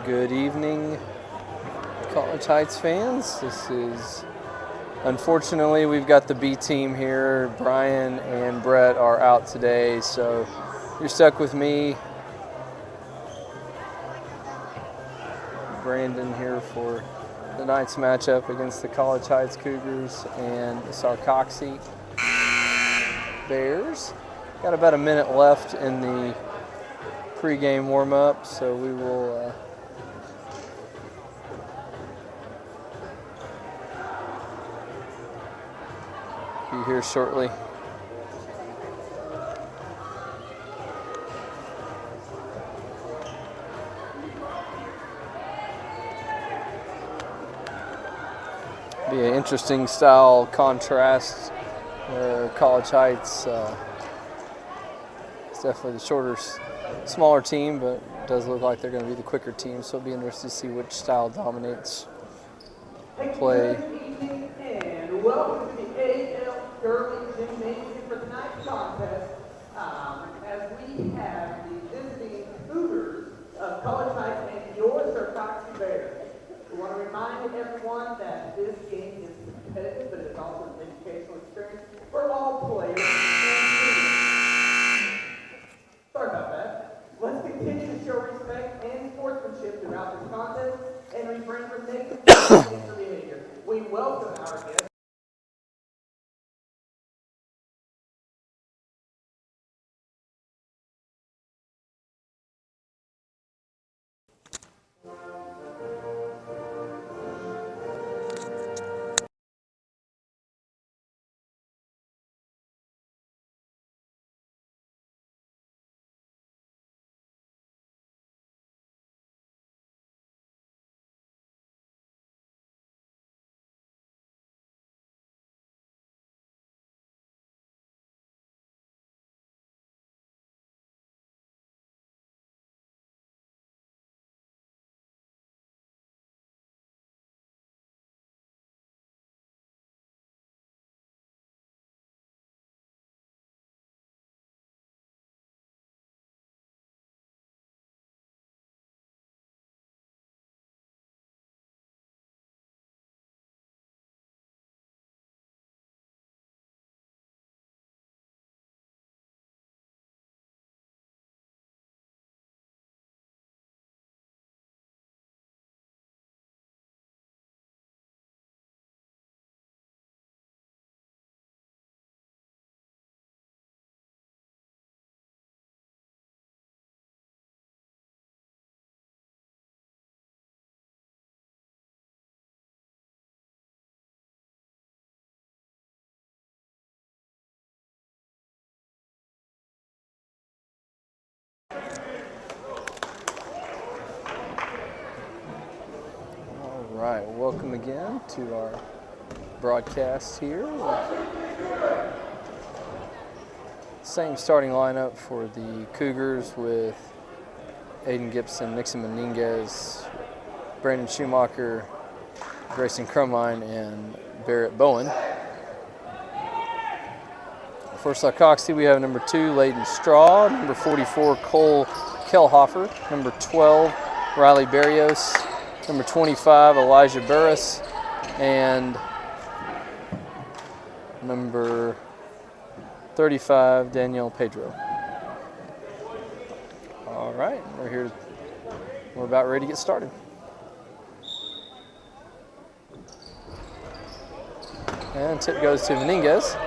Good evening, College Heights fans. Unfortunately, we've got the B team here. Brian and Brett are out today, so you're stuck with me, Brandon, here for tonight's matchup against the College Heights Cougars and the Sarcoxie Bears. Got about a minute left in the pregame warm-up, so we will be here shortly. Be an interesting style contrast. College Heights, it's definitely the shorter, smaller team, but it does look like they're going to be the quicker team, so it'll be interesting to see which style dominates play. And welcome to the AL Sterling Gymnasium for tonight's contest, as we have the visiting Cougars of College Heights and your Sarcoxie Bears. We want to remind everyone that this game is competitive, but it's also an educational experience for all players and students. Sorry about that. Let's continue to show respect and sportsmanship throughout this contest and refrain from negative behavior. We welcome our guests. All right, welcome again to our broadcast here. Same starting lineup for the Cougars with Aiden Gibson, Nixon Meninguez, Brandon Schumacher, Grayson Crumline, and Barrett Bowen. For Sarcoxie, we have number 2, Layden Straw, number 44, Cole Kellhofer, number 12, Riley Barrios, number 25, Elijah Burris, and number 35, Danielle Pedro. All right, we're about ready to get started. And tip goes to Meninguez.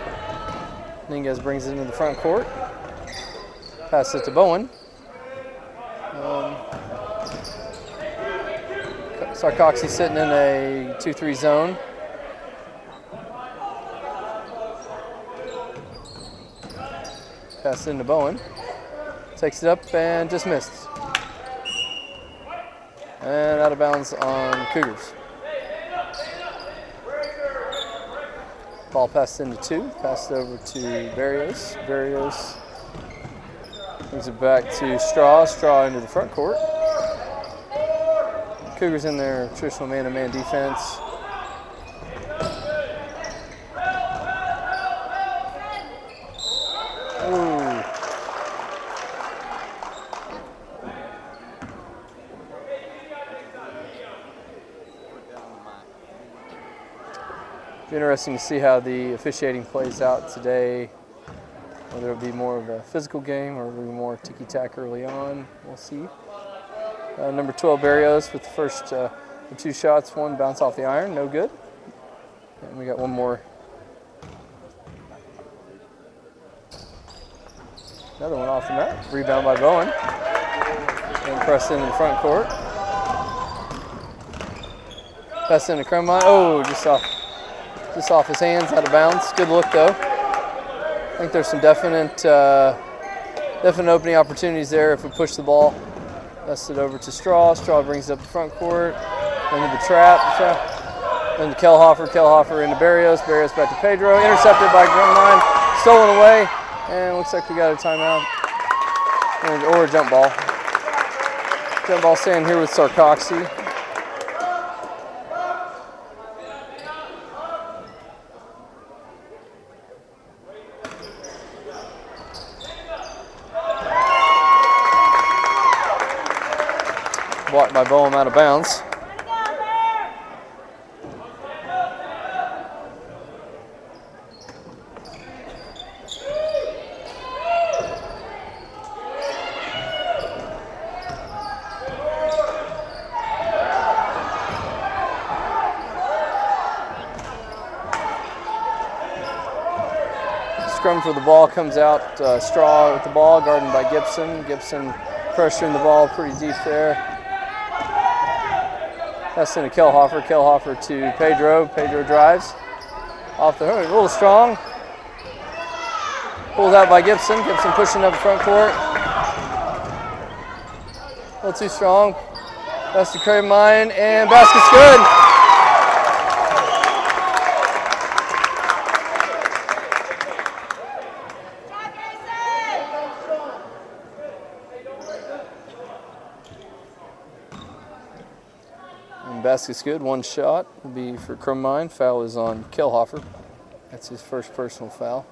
Meninguez brings it into the front court. Pass it to Bowen. Sarcoxie sitting in a 2-3 zone. Pass it into Bowen. Takes it up and just missed. And out of bounds on Cougars. Ball passed into 2. Passed over to Barrios. Barrios brings it back to Straw. Straw into the front court. Cougars in their traditional man-to-man defense. Ooh. Be interesting to see how the officiating plays out today. Whether it'll be more of a physical game or it'll be more ticky-tack early on. We'll see. Number 12, Barrios, with the first the 2 shots. One bounce off the iron, no good. And we got one more. Another one off the mat. Rebound by Bowen. And press in the front court. Pass into Cremine. Oh, just off his hands, out of bounds. Good look though. I think there's some definite opening opportunities there if we push the ball. That's it over to Straw. Straw brings it up the front court. Into the trap. Then to Kellhofer. Kellhofer into Barrios. Barrios back to Pedro. Intercepted by Cremine. Stolen away. And looks like we got a timeout. Or a jump ball. Jump ball staying here with Sarcoxie. Blocked by Boehm out of bounds. Scrum for the ball comes out. Straw with the ball, guarded by Gibson. Gibson pressuring the ball pretty deep there. That's into Kellhofer. Kellhofer to Pedro. Pedro drives off the hook. A little strong. Pulled out by Gibson. Gibson pushing up the front court. A little too strong. That's to Cremine, and basket's good. Basket's good. One shot will be for Cremine. Foul is on Kellhofer. That's his first personal foul.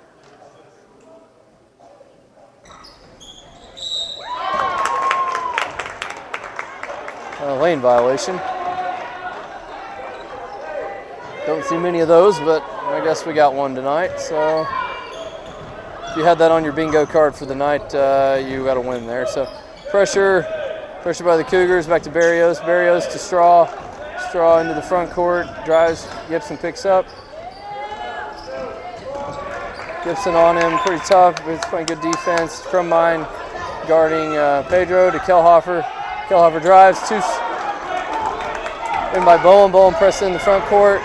Lane violation. Don't see many of those, but I guess we got one tonight. So if you had that on your bingo card for the night, you got a win there. So pressure by the Cougars. Back to Barrios. Barrios to Straw. Straw into the front court, drives, Gibson picks up. Gibson on him, pretty tough, but it's playing good defense. Cremine guarding Pedro to Kellhofer. Kellhofer drives, in by Bowen. Bowen presses in the front court.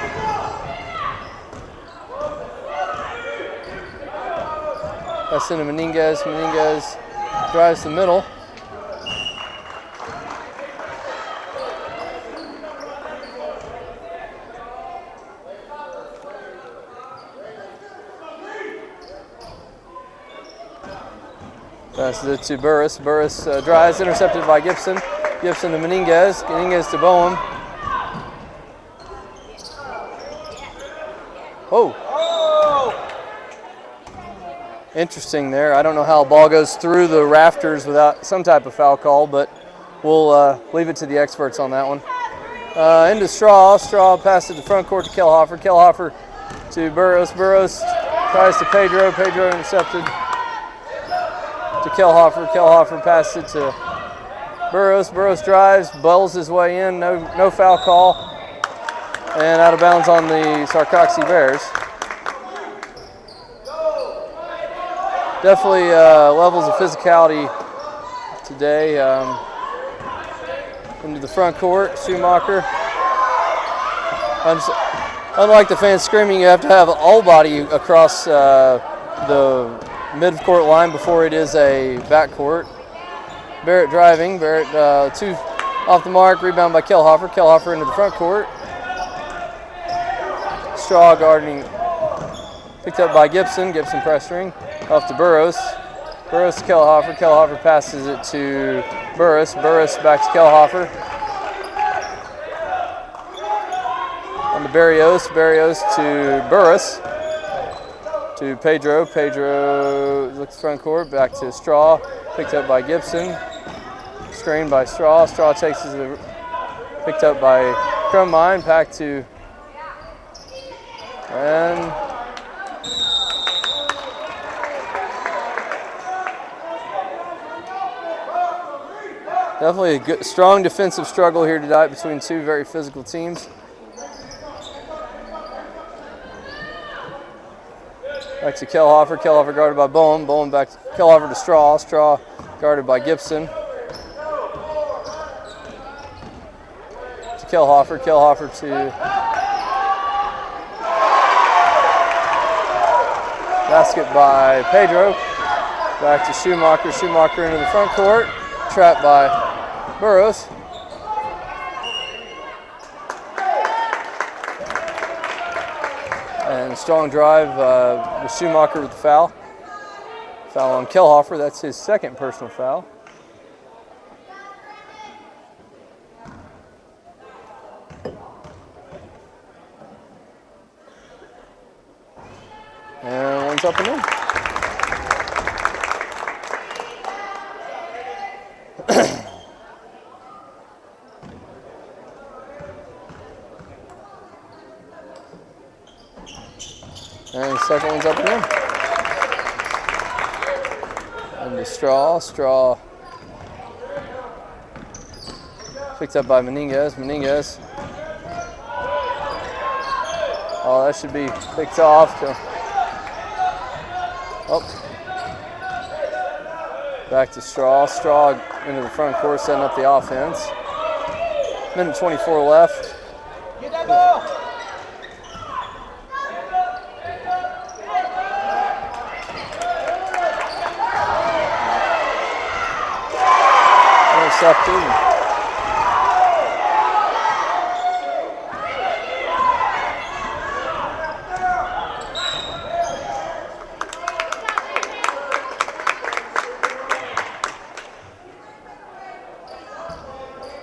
That's into Meninguez. Meninguez drives the middle. Passes it to Burris. Burris drives, intercepted by Gibson. Gibson to Meninguez. Meninguez to Bowen. Oh! Interesting there. I don't know how a ball goes through the rafters without some type of foul call, but we'll leave it to the experts on that one. Into Straw. Straw passes the front court to Kellhofer. Kellhofer to Burris. Burris tries to Pedro. Pedro intercepted to Kellhofer. Kellhofer passes it to Burris. Burris drives, bowls his way in. No foul call. And out of bounds on the Sarcoxie Bears. Definitely levels of physicality today. Into the front court, Schumacher. Unlike the fans screaming, you have to have all body across the mid-court line before it is a backcourt. Barrett driving. Barrett two off the mark. Rebound by Kellhofer. Kellhofer into the front court. Straw guarding. Picked up by Gibson. Gibson pressuring. Off to Burris. Burris to Kellhofer. Kellhofer passes it to Burris. Burris back to Kellhofer. On to Barrios. Barrios to Burris. To Pedro. Pedro looks front court. Back to Straw. Picked up by Gibson. Screened by Straw. Straw takes it. Picked up by Cremine. Back to And definitely a good, strong defensive struggle here tonight between two very physical teams. Back to Kellhofer. Kellhofer guarded by Bowen. Bowen back to Kellhofer to Straw. Straw guarded by Gibson. To Kellhofer. Kellhofer to basket by Pedro. Back to Schumacher. Schumacher into the front court. Trapped by Burrows. And strong drive with Schumacher with the foul. Foul on Kellhofer. That's his second personal foul. And one's up and in. And the second one's up and in. And the Straw. Straw picked up by Meninguez. Meninguez. Oh, that should be picked off. Oh. Back to Straw. Straw into the front court, setting up the offense. Minute 24 left. Get that ball! Intercepted.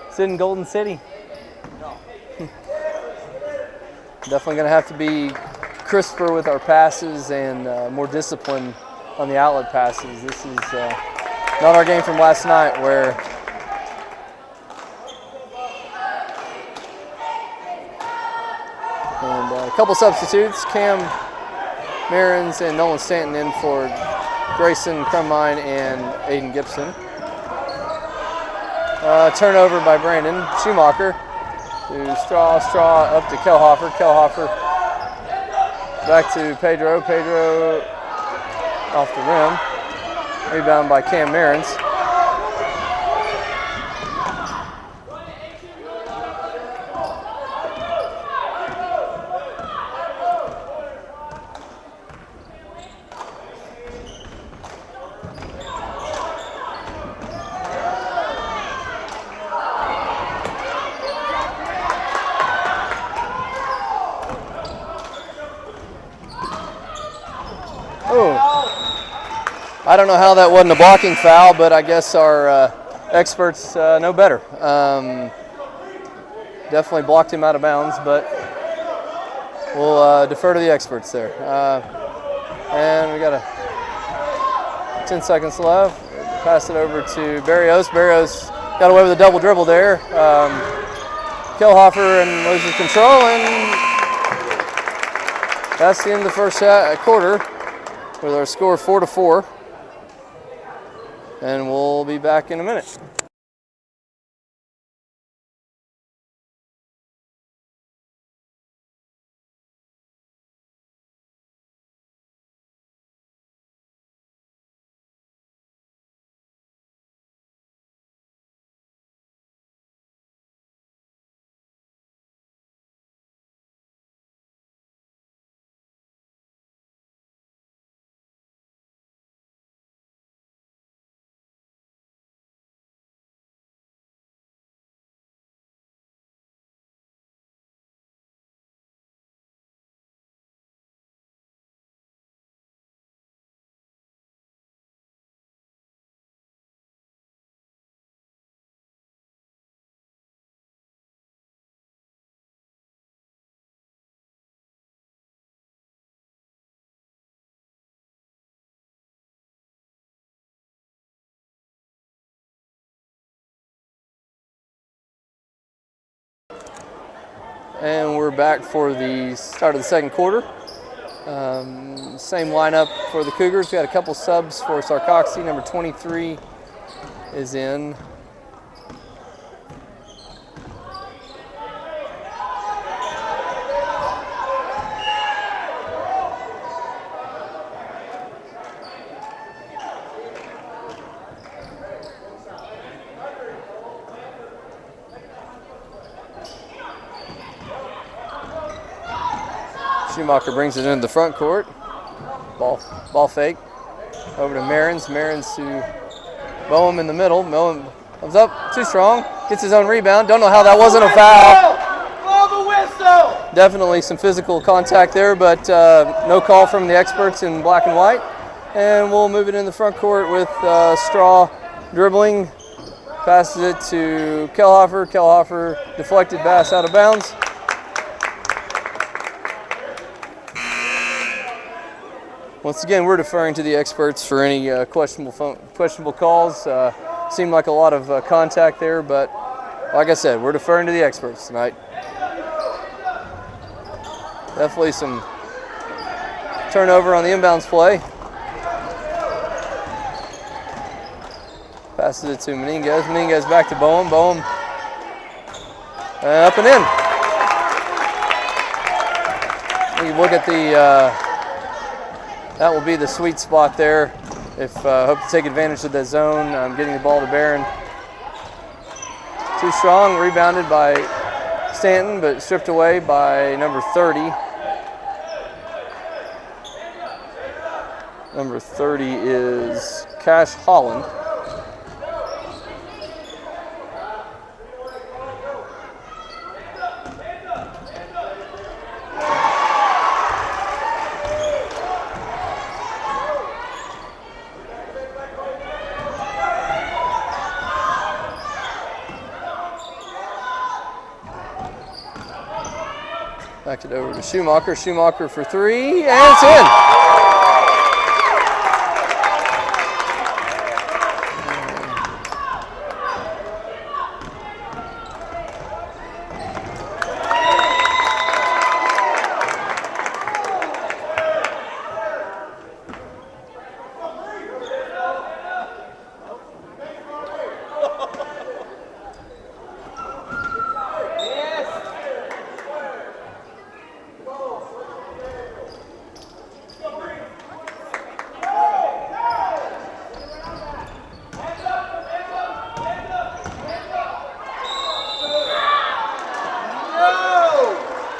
It's in Golden City. Definitely going to have to be crisper with our passes and more discipline on the outlet passes. This is not our game from last night where and a couple substitutes, Cam Marins and Nolan Stanton in for Grayson Crumbine and Aiden Gibson. Turnover by Brandon Schumacher to Straw. Straw up to Kellhofer. Kellhofer back to Pedro. Pedro off the rim. Rebound by Cam Marins. I don't know how that wasn't a blocking foul, but I guess our experts know better. Definitely blocked him out of bounds, but we'll defer to the experts there. And we got 10 seconds left. Pass it over to Barrios. Barrios got away with a double dribble there. Kellhofer and loses control, and that's the end of the first quarter with our score 4-4. And we'll be back in a minute. And we're back for the start of the second quarter. Same lineup for the Cougars. We got a couple subs for Sarcoxie. Number 23 is in. Schumacher brings it into the front court. Ball fake. Over to Marins. Marins to Boehm in the middle. Boehm comes up, too strong. Gets his own rebound. Don't know how that wasn't a foul. Blow the whistle! Definitely some physical contact there, but no call from the experts in black and white. And we'll move it in the front court with Straw dribbling. Passes it to Kellhofer. Kellhofer deflected pass out of bounds. Once again, we're deferring to the experts for any questionable calls. Seemed like a lot of contact there, but like I said, we're deferring to the experts tonight. Definitely some turnover on the inbounds play. Passes it to Meninguez. Meninguez back to Boehm. Boehm up and in. You look at the that will be the sweet spot there. If hope to take advantage of that zone, getting the ball to Barron. Too strong, rebounded by Stanton, but stripped away by number 30. Number 30 is Cash Holland. Back it over to Schumacher. Schumacher for three, and it's in.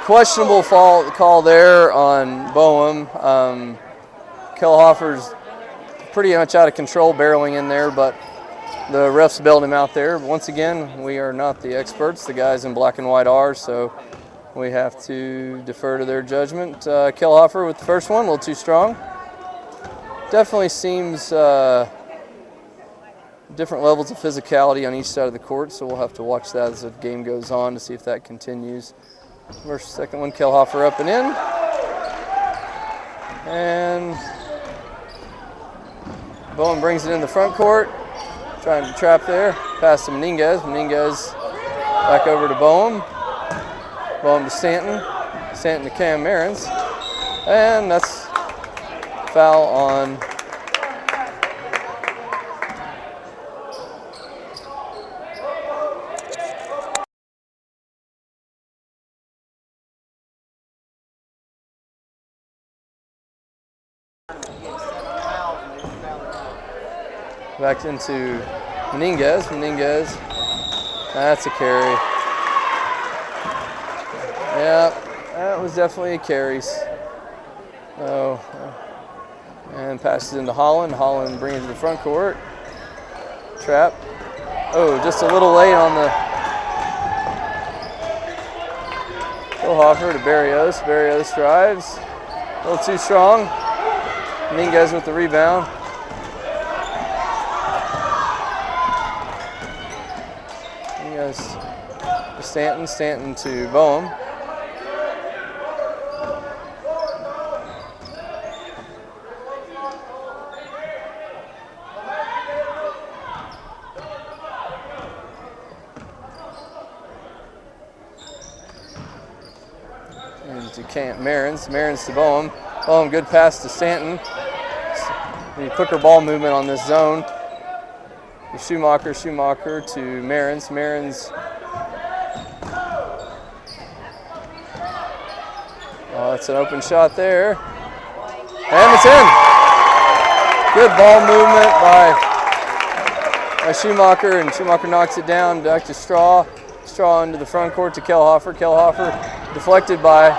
Questionable foul call there on Boehm. Kellhofer's pretty much out of control, barreling in there, but the refs bailed him out there. Once again, we are not the experts. The guys in black and white are, so we have to defer to their judgment. Kellhofer with the first one, a little too strong. Definitely seems different levels of physicality on each side of the court, so we'll have to watch that as the game goes on to see if that continues. First, second one, Kellhofer up and in. And Bowen brings it in the front court. Trying to trap there. Pass to Meninguez. Meninguez back over to Bowen. Bowen to Stanton. Stanton to Cam Marins. And that's foul on back into Meninguez. Meninguez, that's a carry. Yeah, that was definitely a carry. Oh, and passes into Holland. Holland brings it to the front court. Trap. Oh, just a little late on the Kellhofer to Barrios. Barrios drives. A little too strong. Meninguez with the rebound. Stanton, Stanton to Boehm. to Marins. Marins to Boehm. Boehm, good pass to Stanton. Need quicker ball movement on this zone. To Schumacher to Marins. Marins. Oh, that's an open shot there. And it's in. Good ball movement by Schumacher, and Schumacher knocks it down back to Straw. Straw into the front court to Kellhofer. Kellhofer deflected by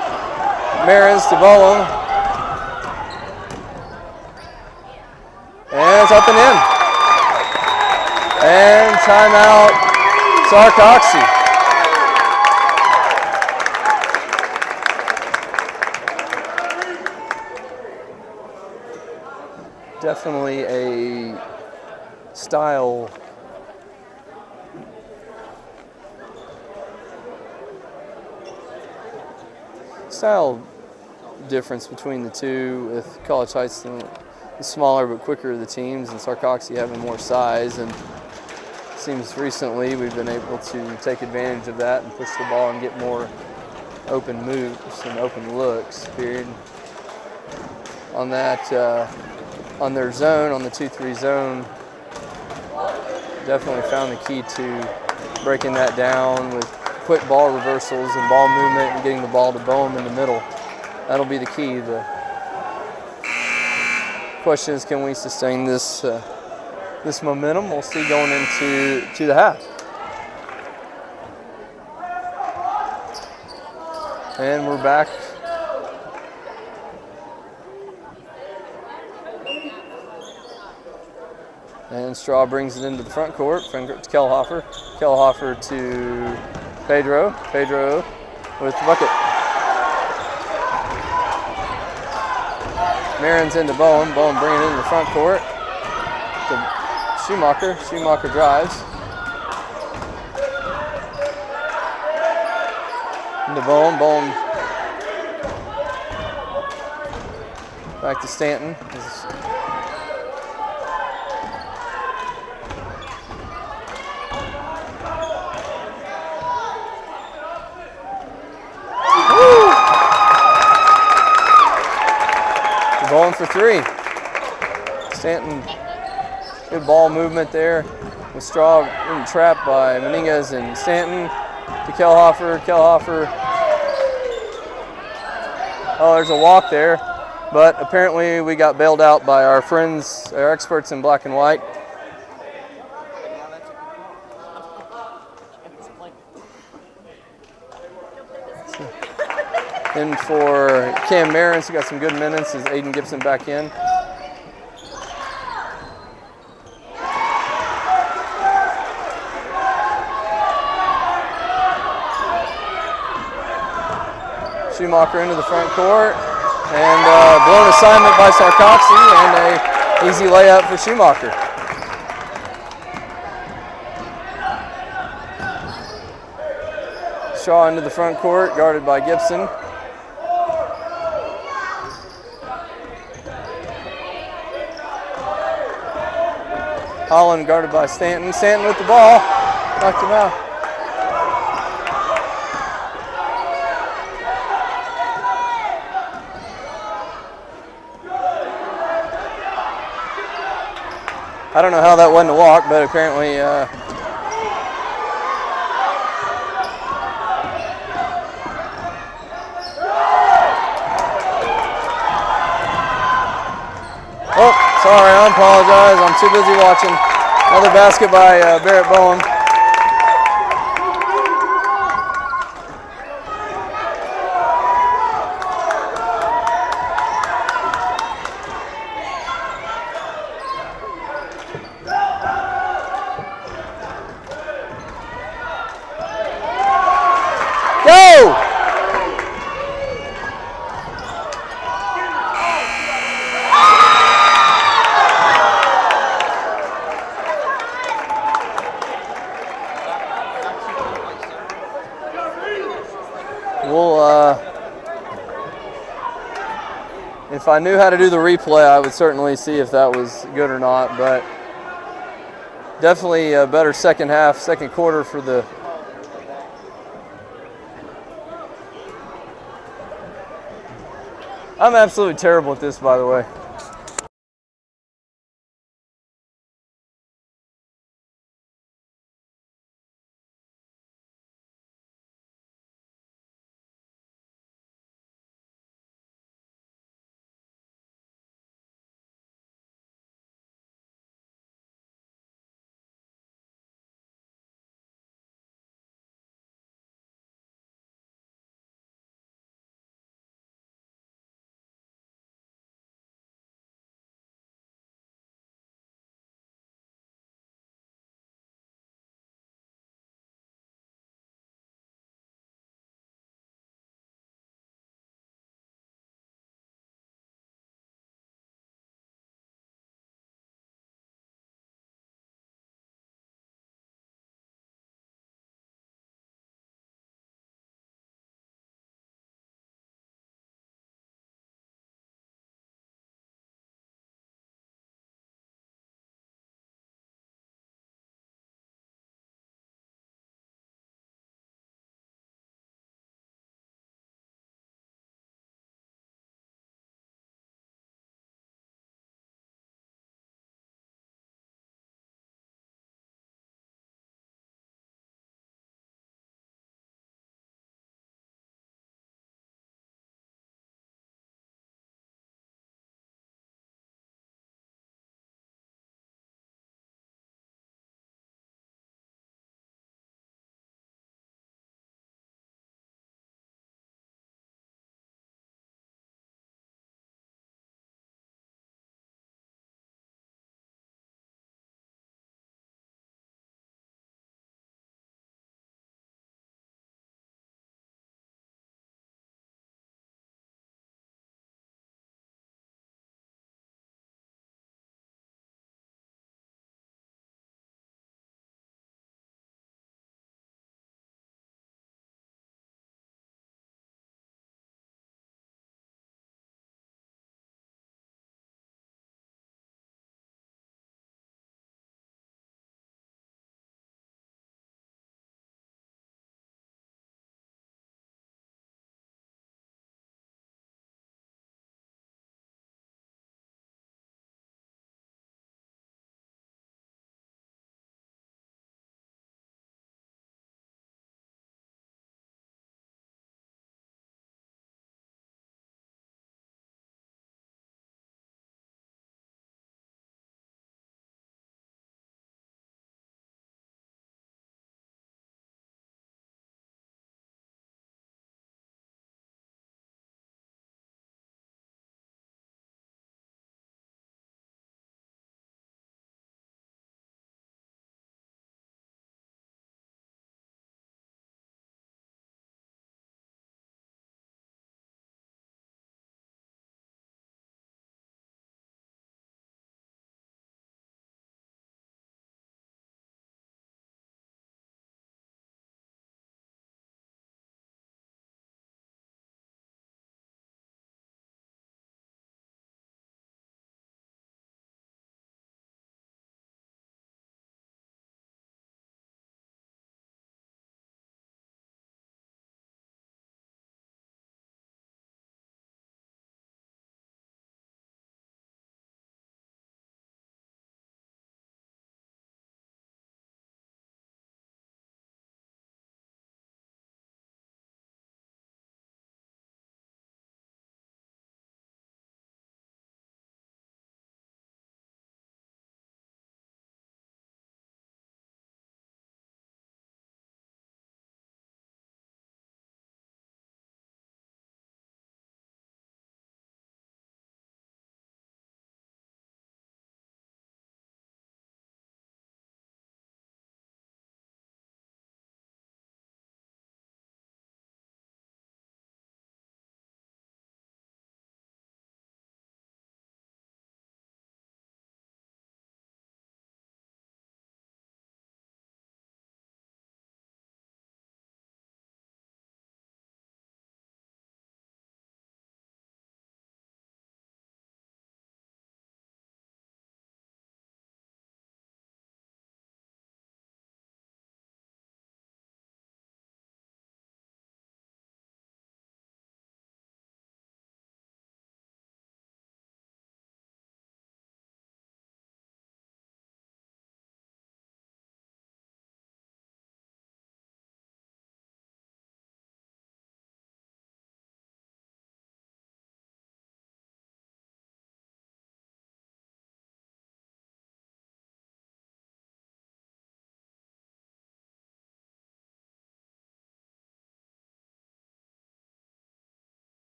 Marins to Boehm. And it's up and in. And timeout, Sarcoxie. Definitely a style difference between the two, with College Heights the smaller but quicker of the teams, and Sarcoxie having more size. And it seems recently we've been able to take advantage of that and push the ball and get more open moves and open looks. Period. On that, on their zone, on the 2-3 zone, definitely found the key to breaking that down with quick ball reversals and ball movement and getting the ball to Boehm in the middle. That'll be the key. The question is, can we sustain this this momentum? We'll see going into the half. And we're back. And Straw brings it into the front court to Kellhofer. Kellhofer to Pedro. Pedro with the bucket. Marins into Boehm. Boehm bringing it into the front court to Schumacher. Schumacher drives. Into Boehm. Boehm back to Stanton. Boehm for three. Stanton, good ball movement there. With Straw trapped by Meningas and Stanton to Kellhofer. Kellhofer. Oh, there's a walk there, but apparently we got bailed out by our friends, our experts in black and white. In for Cam Marins, who got some good minutes, is Aiden Gibson back in. Schumacher into the front court, and blown assignment by Sarcoxie, and a easy layup for Schumacher. Shaw into the front court, guarded by Gibson. Holland guarded by Stanton. Stanton with the ball. Knocked him out. I don't know how that wasn't a walk, but apparently oh, sorry, I apologize. I'm too busy watching. Another basket by Barrett Boehm. Go! If I knew how to do the replay, I would certainly see if that was good or not, but definitely a better second half, second quarter for the I'm absolutely terrible at this, by the way.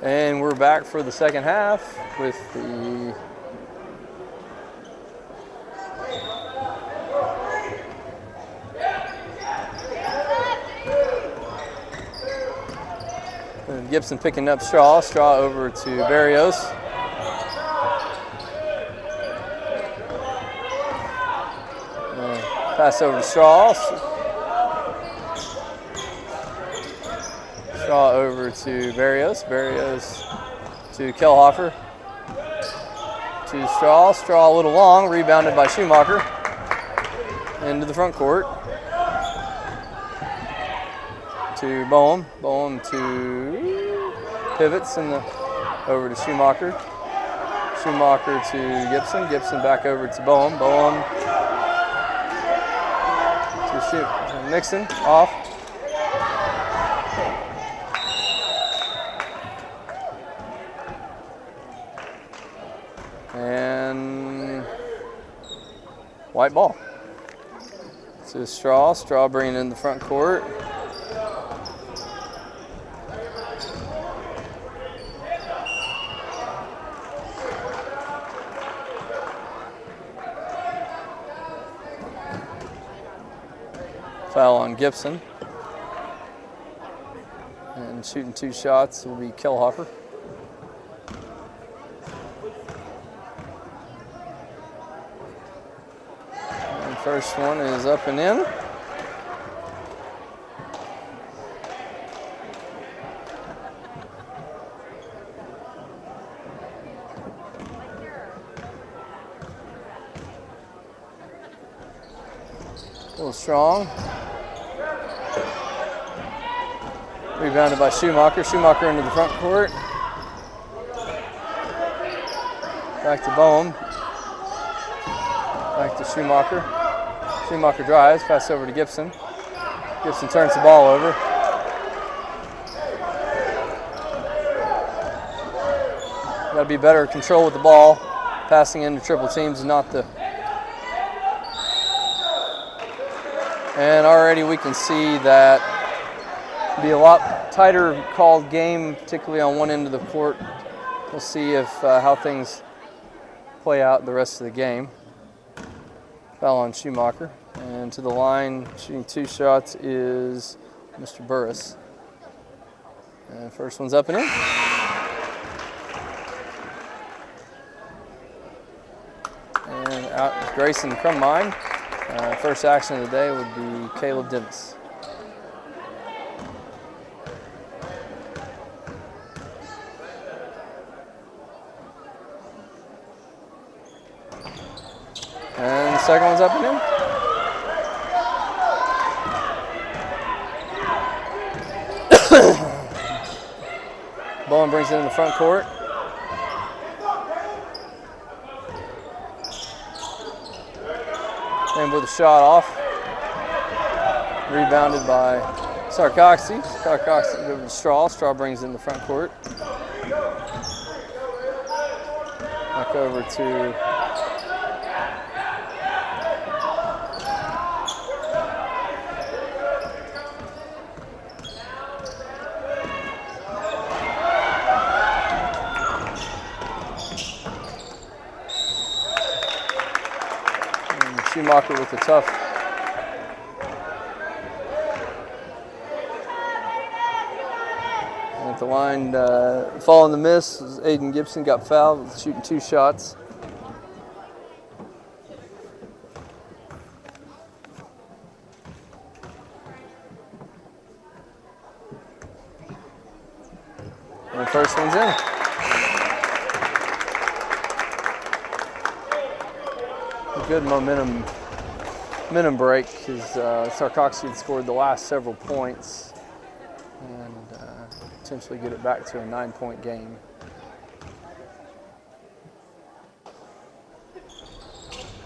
And we're back for the second half with the Gibson picking up Straw. Straw over to Barrios. Pass over to Straw. Straw over to Barrios. Barrios to Kellhofer. To Straw. Straw a little long. Rebounded by Schumacher. Into the front court. To Boehm. Boehm to pivots in the over to Schumacher. Schumacher to Gibson. Gibson back over to Boehm. Boehm to Nixon off. And white ball. To Straw. Straw bringing in the front court. Foul on Gibson. And shooting 2 shots will be Kellhofer. And first one is up and in. A little strong. Rebounded by Schumacher. Schumacher into the front court. Back to Boehm. Back to Schumacher. Schumacher drives. Pass over to Gibson. Gibson turns the ball over. Got to be better control with the ball. Passing into triple teams is not the. And already we can see that be a lot tighter called game, particularly on one end of the court. We'll see if how things play out the rest of the game. Foul on Schumacher. And to the line, shooting 2 shots is Mr. Burris. And first one's up and in. And out is Grayson Crummine. First action of the day would be Caleb Dennis. And the second one's up and in. Bowen brings it in the front court. And with a shot off. Rebounded by Sarcoxie. Sarcoxie over to Straw. Straw brings it in the front court. Back over to Schumacher with the tough. And at the line, following the miss, Aiden Gibson got fouled, shooting 2 shots. And the first one's in. Good momentum break because Sarcoxie had scored the last several points and potentially get it back to a 9-point game.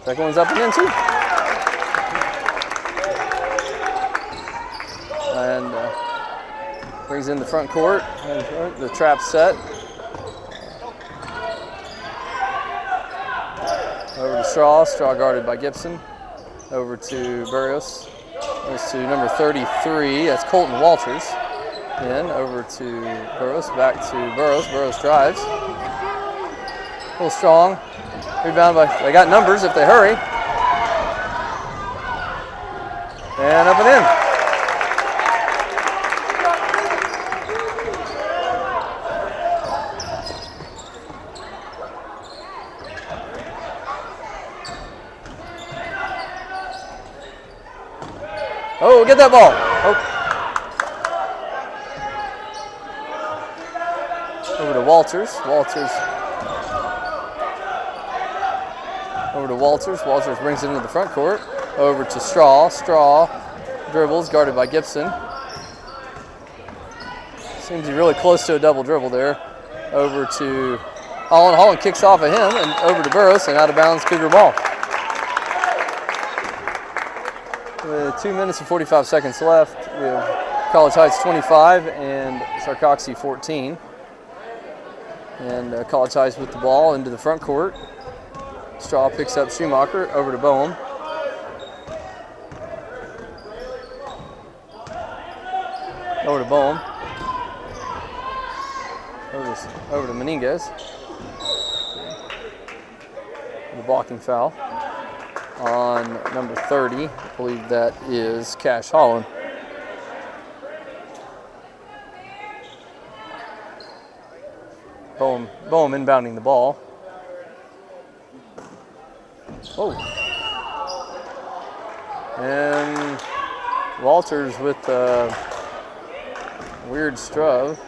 Second one's up and in too. And brings in the front court and the trap set. Over to Straw. Straw guarded by Gibson. Over to Burrios. Goes to number 33. That's Colton Walters. In, over to Burrows, back to Burrows. Burrows drives. A little strong. Rebound by, they got numbers if they hurry. And up and in. Oh, get that ball. Oh. Over to Walters. Over to Walters. Walters brings it into the front court. Over to Straw. Straw dribbles, guarded by Gibson. Seems he's really close to a double dribble there. Over to Holland. Holland kicks off of him and over to Burrows and out of bounds, Cougar ball. With 2 minutes and 45 seconds left, we have College Heights 25 and Sarcoxie 14. And College Heights with the ball into the front court. Straw picks up Schumacher, over to Boehm. Over to Boehm. Over to Meninguez. The blocking foul on number 30. I believe that is Cash Holland. Boehm inbounding the ball. Oh. And Walters with a weird strove.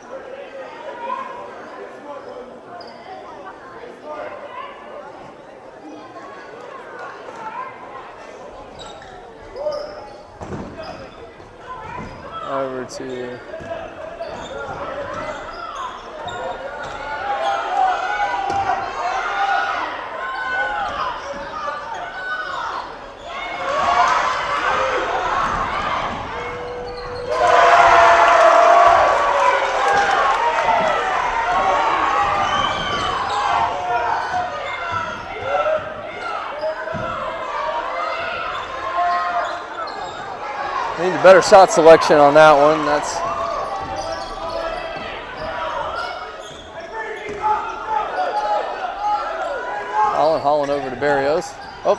Over to need a better shot selection on that one. That's Holland over to Barrios. Oh,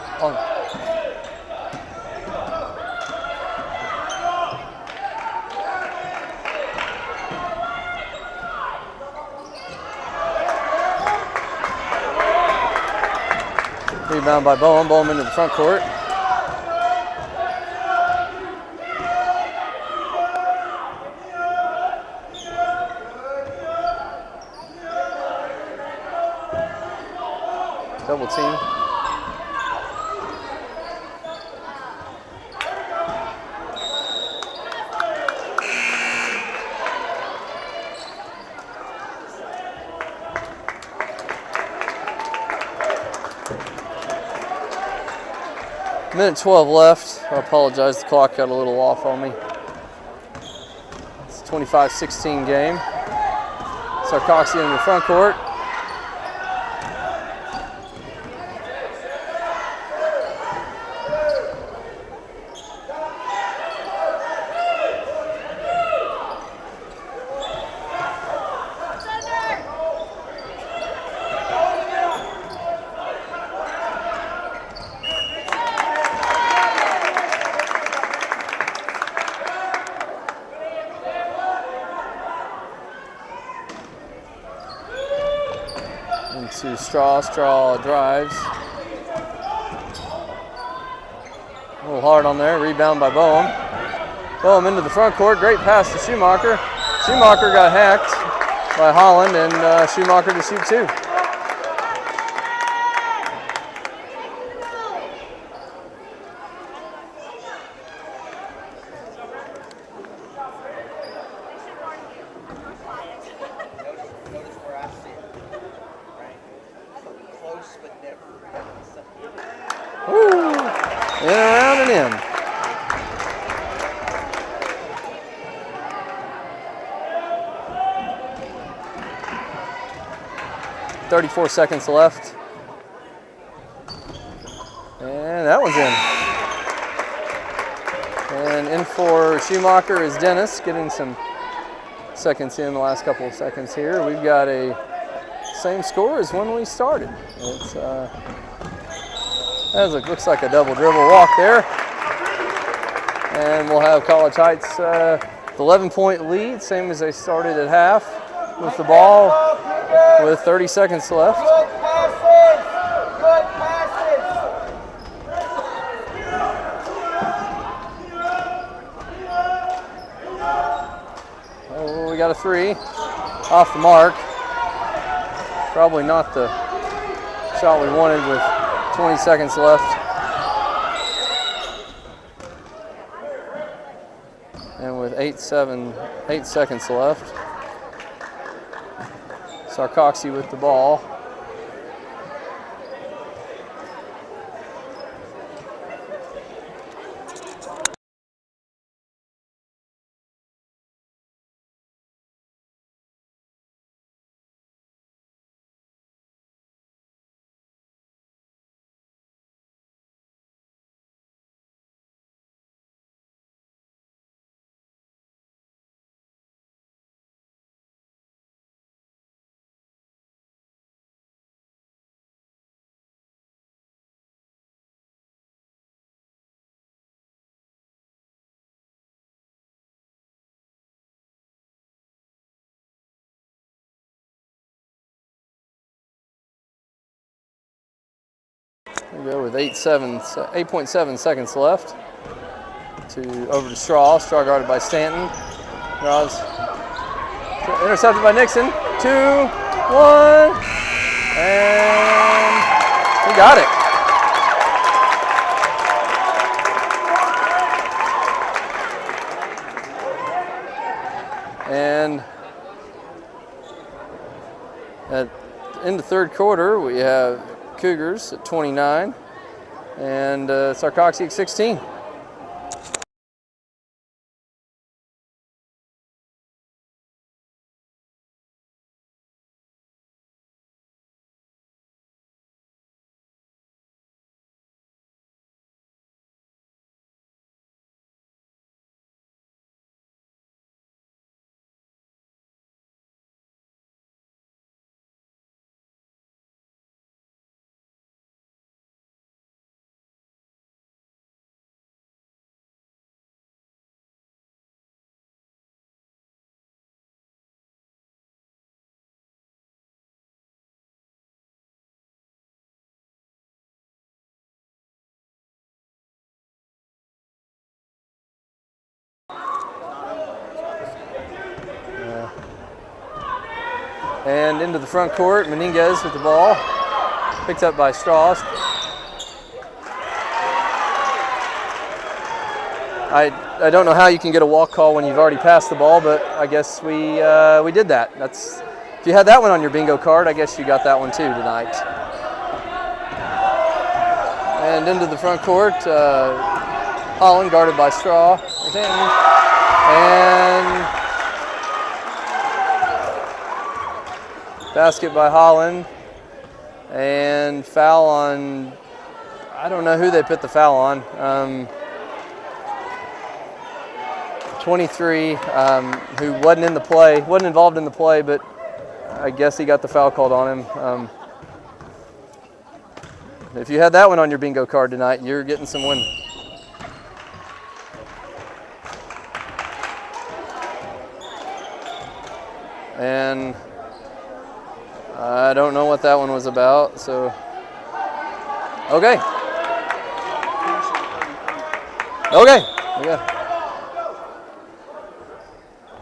rebound by Boehm. Boehm into the front court. Double team. Minute 12 left. I apologize, the clock got a little off on me. It's a 25-16 game. Sarcoxie in the front court. Into Straw drives. A little hard on there, rebound by Boehm. Boehm into the front court, great pass to Schumacher. Schumacher got hacked by Holland and Schumacher to shoot two. Woo! In, around, and in. .34 seconds left. And that one's in. And in for Schumacher is Dennis, getting some seconds in, the last couple of seconds here. We've got a same score as when we started. It's looks like a double dribble walk there. And we'll have College Heights the 11-point lead, same as they started at half, with the ball with 30 seconds left. Good passes! Good passes! Oh, we got a three off the mark. Probably not the shot we wanted with 20 seconds left. And with 8 seconds left, Sarcoxie with the ball. We go with 8.7 seconds left. Over to Straw. Straw guarded by Stanton. Draws. Intercepted by Nixon. 2, 1, and he got it. And at the end of third quarter, we have Cougars at 29 and Sarcoxie at 16. And into the front court, Menendez with the ball, picked up by Strauss. I don't know how you can get a walk call when you've already passed the ball, but I guess we did that. If you had that one on your bingo card, I guess you got that one too tonight. And into the front court, Holland guarded by Straw. And basket by Holland, and foul on, I don't know who they put the foul on. 23, who wasn't involved in the play, but I guess he got the foul called on him. If you had that one on your bingo card tonight, you're getting some win. And I don't know what that one was about, so okay. Yeah.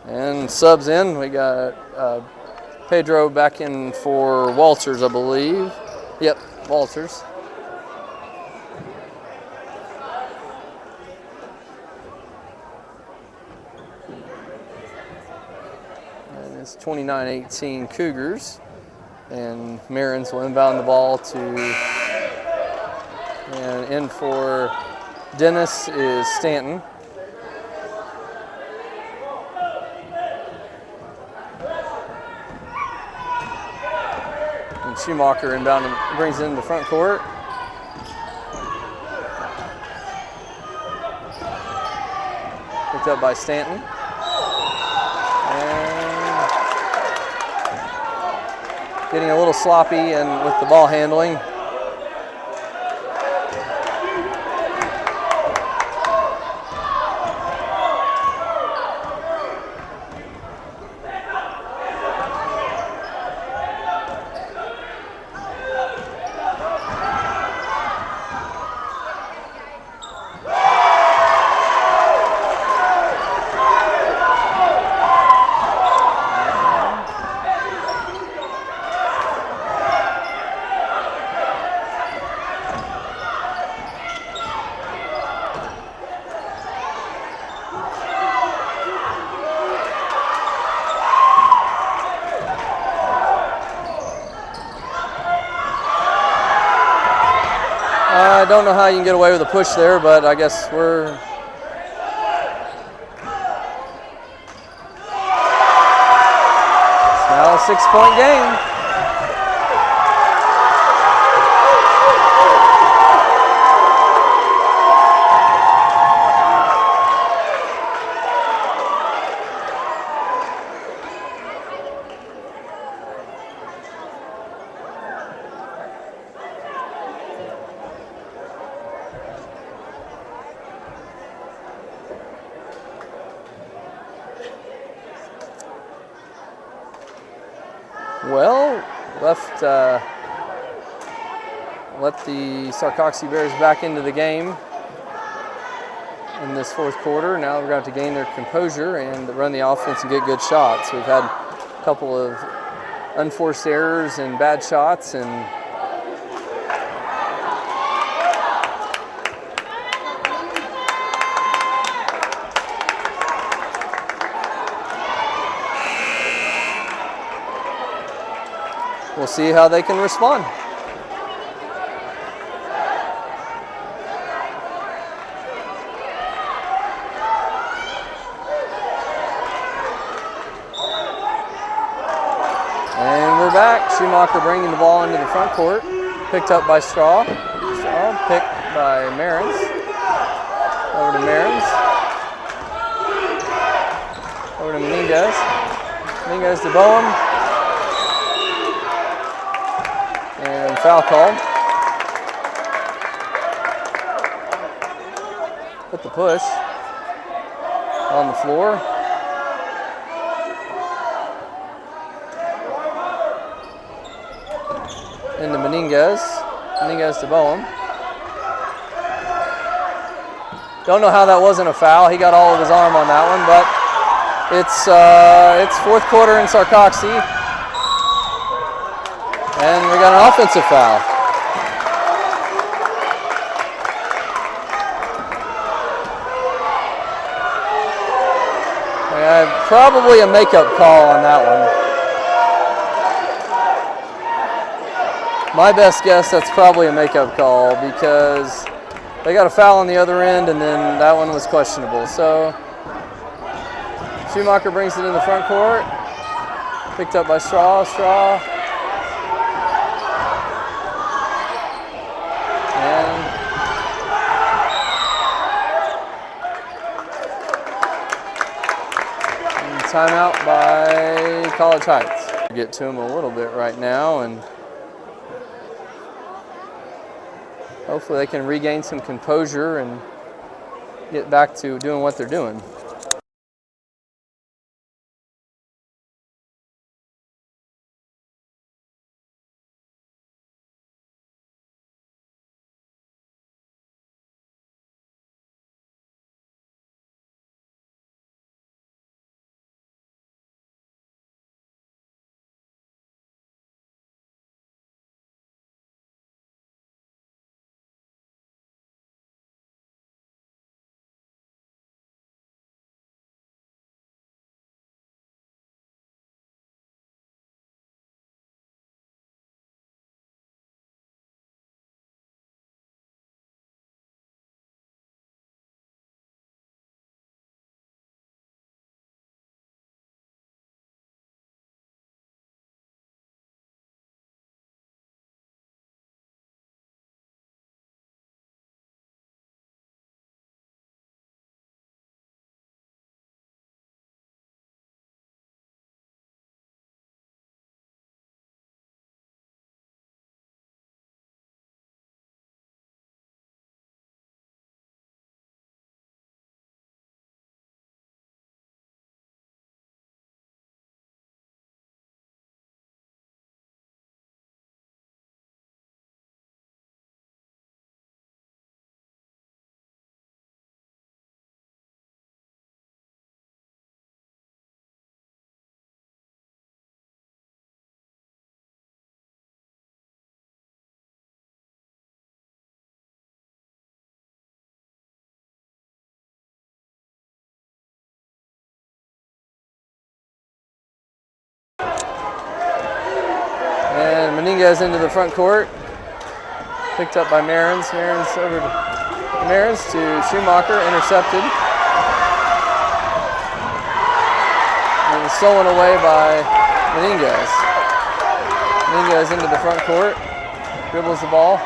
And subs in, we got Pedro back in for Walters, I believe. Yep, Walters. And it's 29-18 Cougars. And Marins will inbound the ball and in for Dennis is Stanton. And Schumacher inbound and brings it into the front court. Picked up by Stanton. And getting a little sloppy and with the ball handling. I don't know how you can get away with a push there, but I guess we're... It's now a 6-point game. Well, let the Sarcoxie Bears back into the game in this fourth quarter. Now we're going to have to gain their composure and run the offense and get good shots. We've had a couple of unforced errors and bad shots, and we'll see how they can respond. And we're back. Schumacher bringing the ball into the front court. Picked up by Straw. Straw picked by Marins. Over to Marins. Over to Menendez. Menendez to Boehm. And foul call. Put the push on the floor. Into Menendez. Menendez to Boehm. Don't know how that wasn't a foul. He got all of his arm on that one, but it's fourth quarter in Sarcoxie. And we got an offensive foul. Probably a makeup call on that one. My best guess, that's probably a makeup call because they got a foul on the other end and then that one was questionable. So Schumacher brings it in the front court. Picked up by Straw. And timeout by College Heights. Get to him a little bit right now, and hopefully they can regain some composure and get back to doing what they're doing. Menendez into the front court. Picked up by Marins. Marins over to Marins to Schumacher, intercepted. And stolen away by Menendez. Menendez into the front court. Dribbles the ball.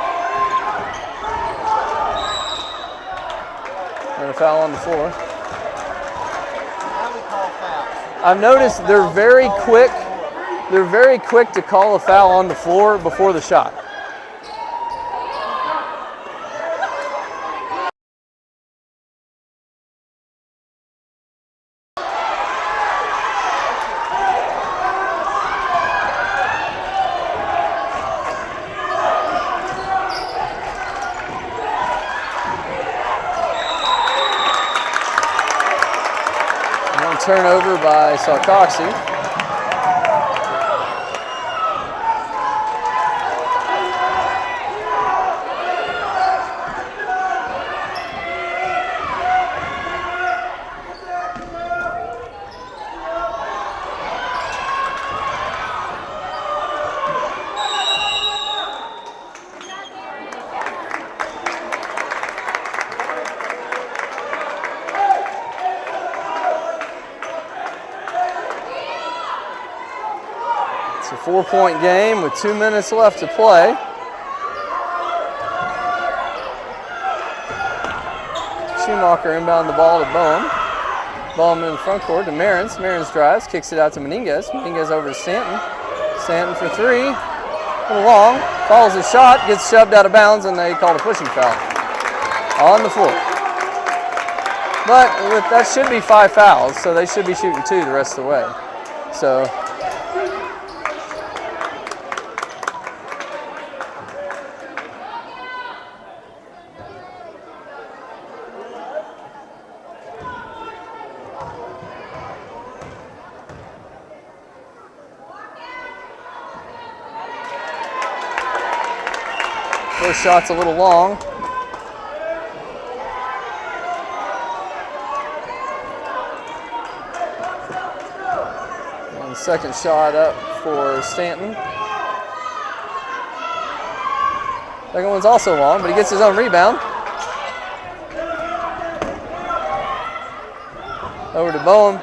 And a foul on the floor. I've noticed they're very quick. They're very quick to call a foul on the floor before the shot. Turnover by Sarcoxie. It's a 4-point game with 2 minutes left to play. Schumacher inbound the ball to Boehm. Boehm in the front court to Marins. Marins drives, kicks it out to Menendez. Menendez over to Stanton. Stanton for three. A little long. Follows his shot, gets shoved out of bounds, and they called a pushing foul on the floor. But that should be 5 fouls, so they should be shooting 2 the rest of the way. So first shot's a little long. And the second shot up for Stanton. Second one's also long, but he gets his own rebound. Over to Boehm.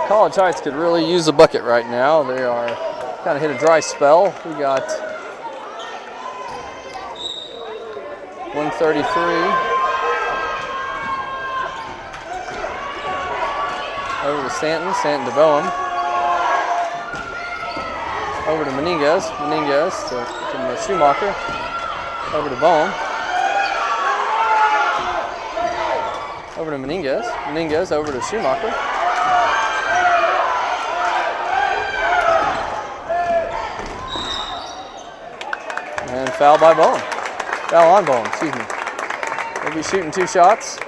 College Heights could really use a bucket right now. They are kind of hit a dry spell. We got 133. Over to Stanton. Stanton to Boehm. Over to Menendez. Menendez to Schumacher. Over to Boehm. Over to Menendez. Menendez over to Schumacher. And foul by Boehm. Foul on Boehm, excuse me. They'll be shooting 2 shots.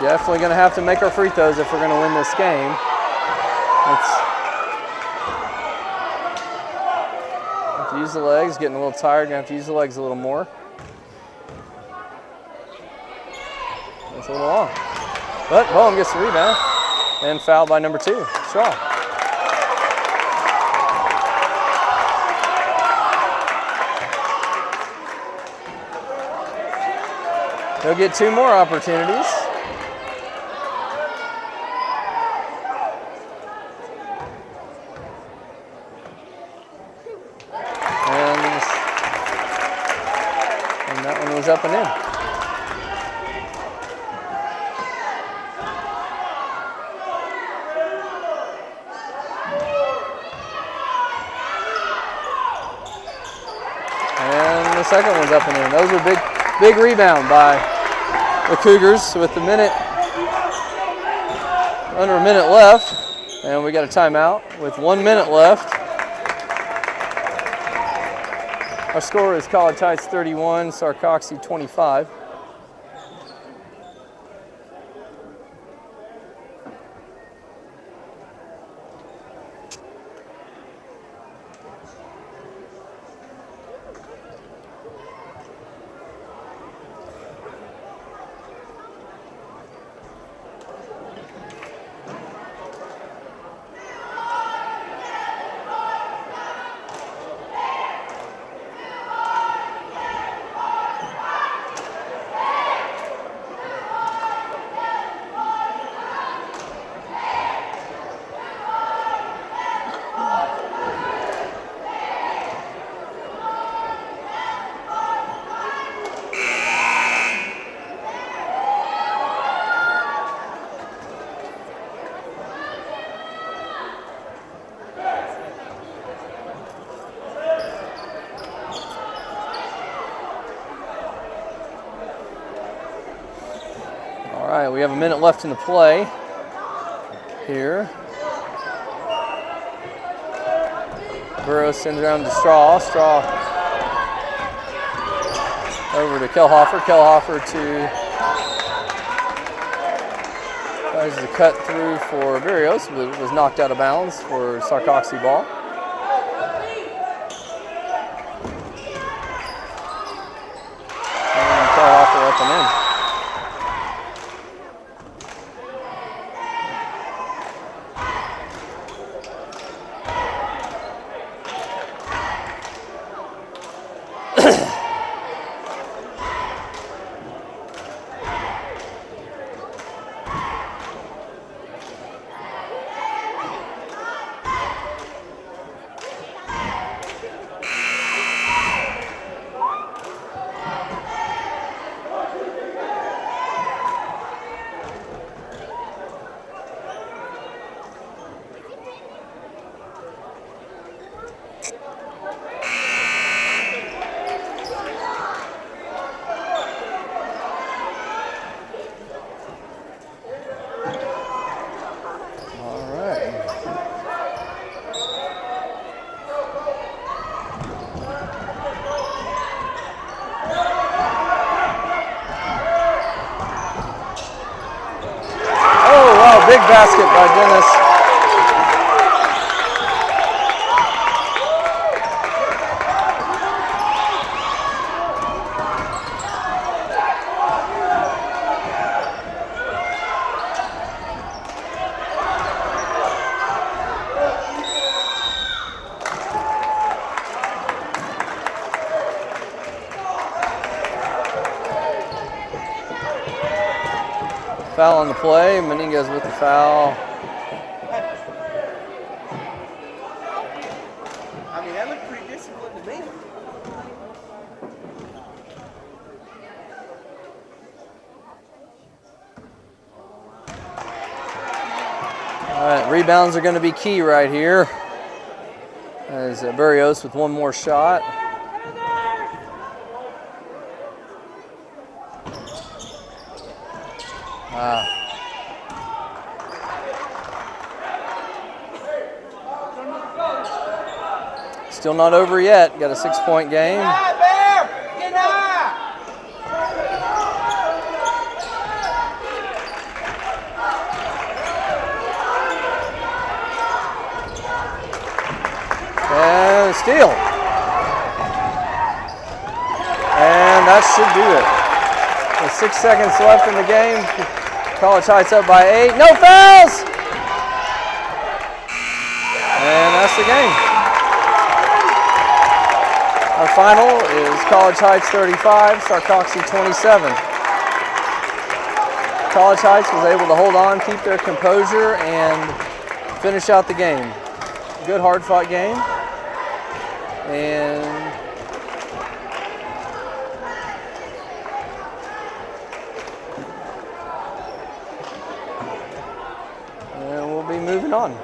Definitely going to have to make our free throws if we're going to win this game. Have to use the legs, getting a little tired, gonna have to use the legs a little more. That's a little long. But Boehm gets the rebound and fouled by number 2, Straw. They'll get 2 more opportunities. And that one was up and in. And the second one's up and in. Those are big rebound by the Cougars with under a minute left. And we got a timeout with 1 minute left. Our score is College Heights 31, Sarcoxie 25. All right, we have a minute left in the play here. Burrows sends around to Straw. Straw over to Kelhofer. Kelhofer tries to cut through for Berrios, but it was knocked out of bounds for Sarcoxie ball. And Kelhofer up and in. Big basket by Dennis. Foul on the play. Meningas with the foul. I mean, that looked pretty disciplined to me. All right, rebounds are going to be key right here. As Berrios with one more shot. Still not over yet. Got a 6-point game. And steal. And that should do it. With 6 seconds left in the game. College Heights up by 8. No fouls! And that's the game. Our final is College Heights 35, Sarcoxie 27. College Heights was able to hold on, keep their composure, and finish out the game. Good hard-fought game. And we'll be moving on.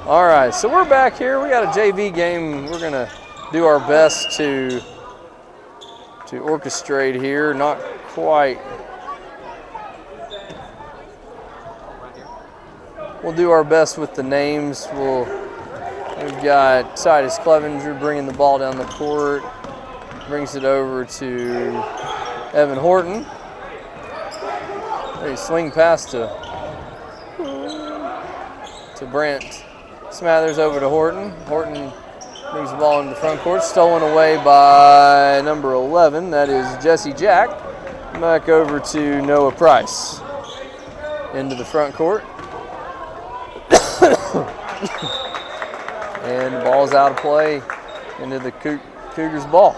All right, so we're back here. We got a JV game. We're gonna do our best to orchestrate here. Not quite. We'll do our best with the names. We've got Titus Clevenger bringing the ball down the court. Brings it over to Evan Horton. They swing pass to Brant Smathers over to Horton. Horton brings the ball into the front court. Stolen away by number 11. That is Jesse Jack. Back over to Noah Price. Into the front court. And the ball's out of play into the Cougars' ball.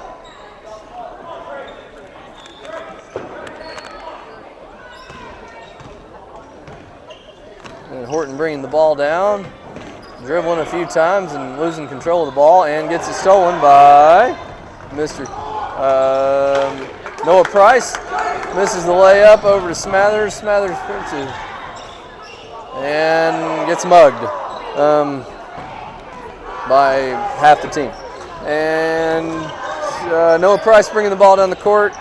And Horton bringing the ball down, dribbling a few times and losing control of the ball, and gets it stolen by Mr. Noah Price. Misses the layup over to Smathers. Smathers puts it and gets mugged by half the team. And Noah Price bringing the ball down the court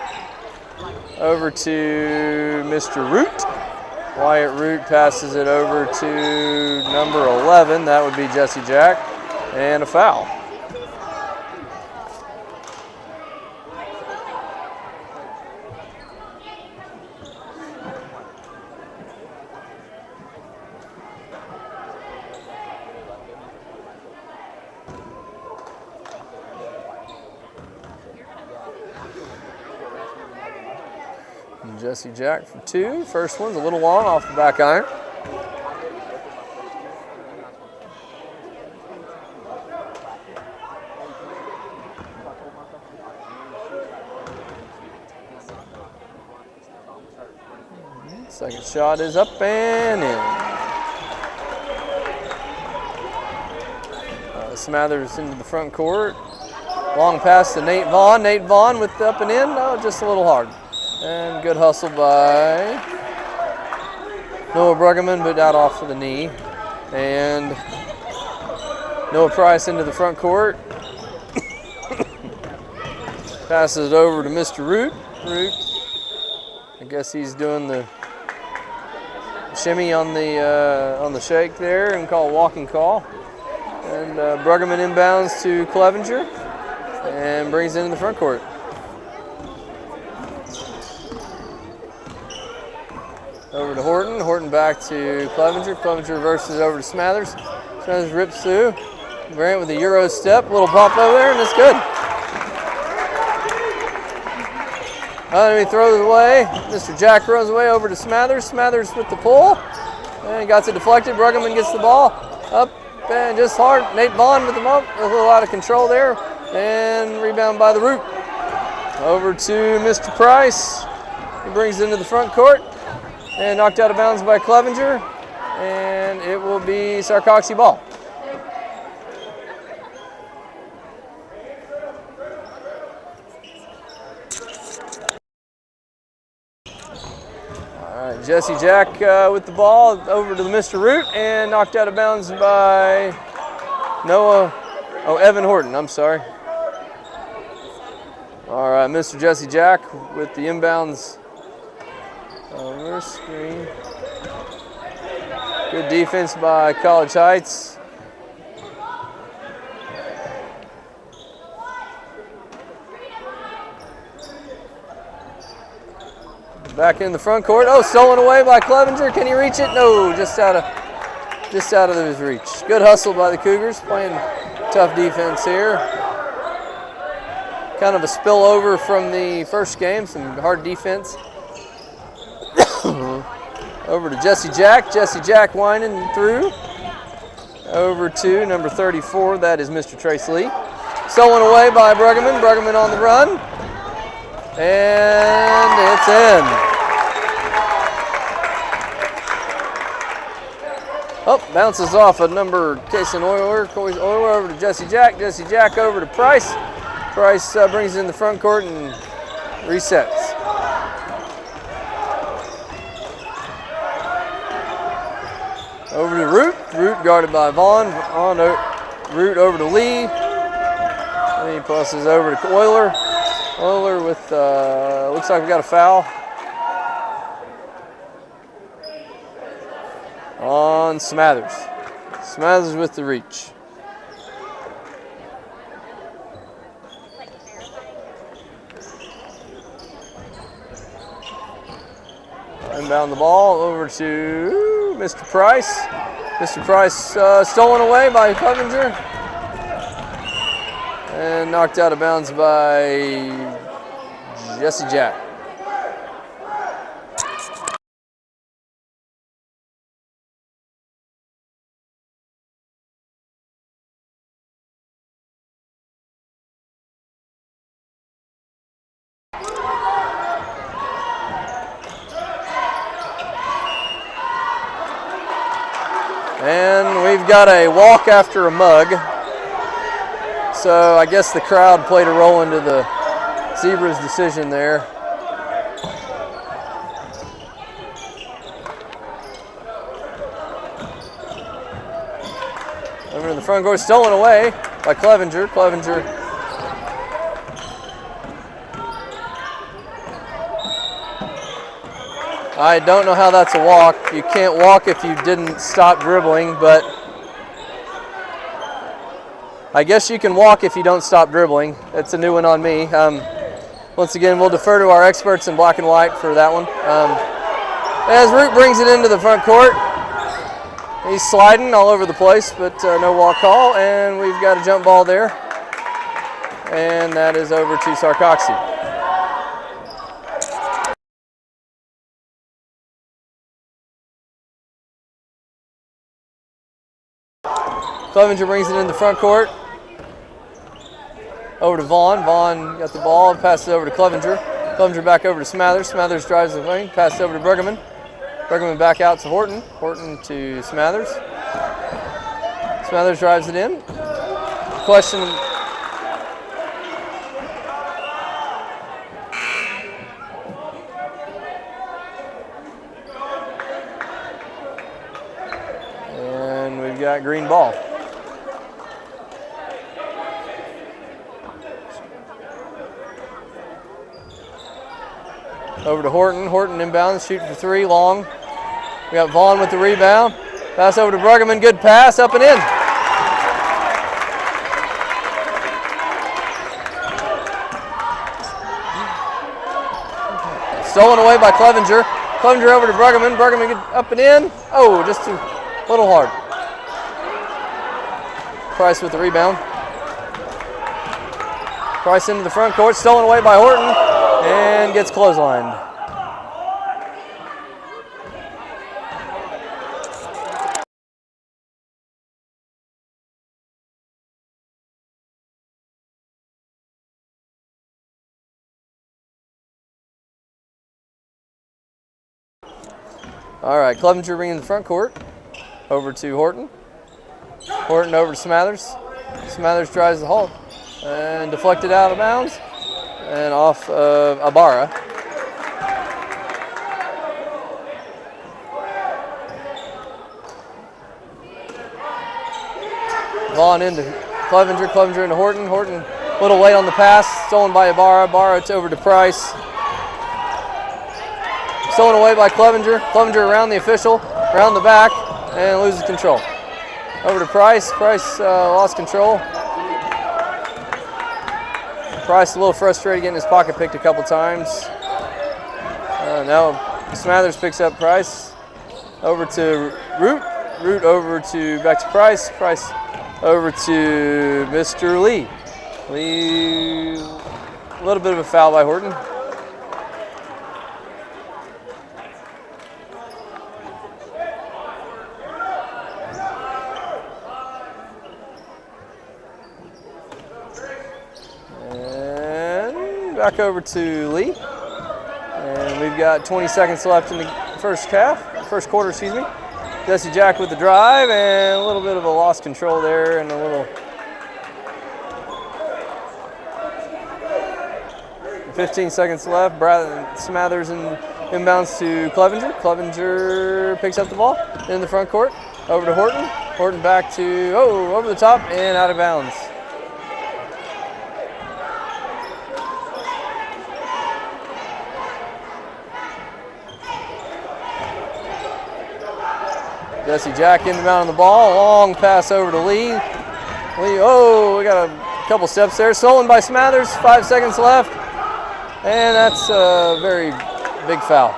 over to Mr. Root. Wyatt Root passes it over to number 11. That would be Jesse Jack. And a foul. Jesse Jack for two. First one's a little long off the back iron. Second shot is up and in. Smathers into the front court. Long pass to Nate Vaughn. Nate Vaughn with the up and in. No, just a little hard. And good hustle by Noah Bruggeman, but not off of the knee. And Noah Price into the front court. Passes it over to Mr. Root. Root, I guess he's doing the shimmy on the shake there and call a walking call. And Bruggeman inbounds to Clevenger and brings it into the front court. Over to Horton. Horton back to Clevenger. Clevenger reverses over to Smathers. Smathers rips through. Brant with a Euro step. Little pop over there, and it's good. He throws it away. Mr. Jack throws away over to Smathers. Smathers with the pull. And got it deflected. Bruggeman gets the ball. Up and just hard. Nate Vaughn with the up. A little out of control there. And rebound by the Root. Over to Mr. Price. He brings it into the front court. And knocked out of bounds by Clevenger, and it will be Sarcoxie ball. All right, Jesse Jack with the ball over to the Mr. Root, and knocked out of bounds by Evan Horton, I'm sorry. All right, Mr. Jesse Jack with the inbounds. Over screen. Good defense by College Heights. Back in the front court. Oh, stolen away by Clevenger. Can he reach it? No, just out of his reach. Good hustle by the Cougars, playing tough defense here. Kind of a spillover from the first game, some hard defense. Over to Jesse Jack. Jesse Jack winding through. Over to number 34. That is Mr. Trace Lee. Stolen away by Bruggeman. Bruggeman on the run. And it's in. Oh, bounces off a number Cason Euler. Euler over to Jesse Jack. Jesse Jack over to Price. Price brings it in the front court and resets. Over to Root. Root guarded by Vaughn. Root over to Lee. Lee passes over to Euler. Euler with, looks like we got a foul on Smathers. Smathers with the reach. Inbound the ball over to Mr. Price. Mr. Price stolen away by Clevenger and knocked out of bounds by Jesse Jack. And we've got a walk after a mug. So I guess the crowd played a role into the Zebras' decision there. Over in the front court, stolen away by Clevenger. Clevenger I don't know how that's a walk. You can't walk if you didn't stop dribbling, but I guess you can walk if you don't stop dribbling. It's a new one on me. Once again, we'll defer to our experts in black and white for that one. As Root brings it into the front court, he's sliding all over the place, but no walk call, and we've got a jump ball there, and that is over to Sarcoxie. Clevenger brings it in the front court. Over to Vaughn. Vaughn got the ball, passes it over to Clevenger. Clevenger back over to Smathers. Smathers drives the lane, passes over to Bruggeman. Bruggeman back out to Horton. Horton to Smathers. Smathers drives it in. Question. And we've got green ball. Over to Horton. Horton inbounds, shooting for three, long. We got Vaughn with the rebound. Pass over to Bruggeman, good pass, up and in. Stolen away by Clevenger. Clevenger over to Bruggeman. Bruggeman up and in. Oh, just a little hard. Price with the rebound. Price into the front court, stolen away by Horton. And gets clotheslined. All right, Clevenger bringing the front court over to Horton. Horton over to Smathers. Smathers drives the hole and deflected out of bounds. And off of Ibarra. Vaughn into Clevenger. Clevenger into Horton. Horton a little late on the pass. Stolen by Ibarra. Ibarra it's over to Price. Stolen away by Clevenger. Clevenger around the official. Around the back. And loses control. Over to Price. Price lost control. Price a little frustrated, getting his pocket picked a couple times. Now Smathers picks up Price. Over to Root. Root over to back to Price. Price over to Mr. Lee. Lee, a little bit of a foul by Horton. Back over to Lee, and we've got 20 seconds left in the first quarter, excuse me. Jesse Jack with the drive, and a little bit of a lost control there, and a little 15 seconds left. Smathers and inbounds to Clevenger. Clevenger picks up the ball in the front court. Over to Horton. Horton back to, over the top and out of bounds. Jesse Jack inbound on the ball. Long pass over to Lee. Lee, we got a couple steps there. Stolen by Smathers. 5 seconds left. And that's a very big foul.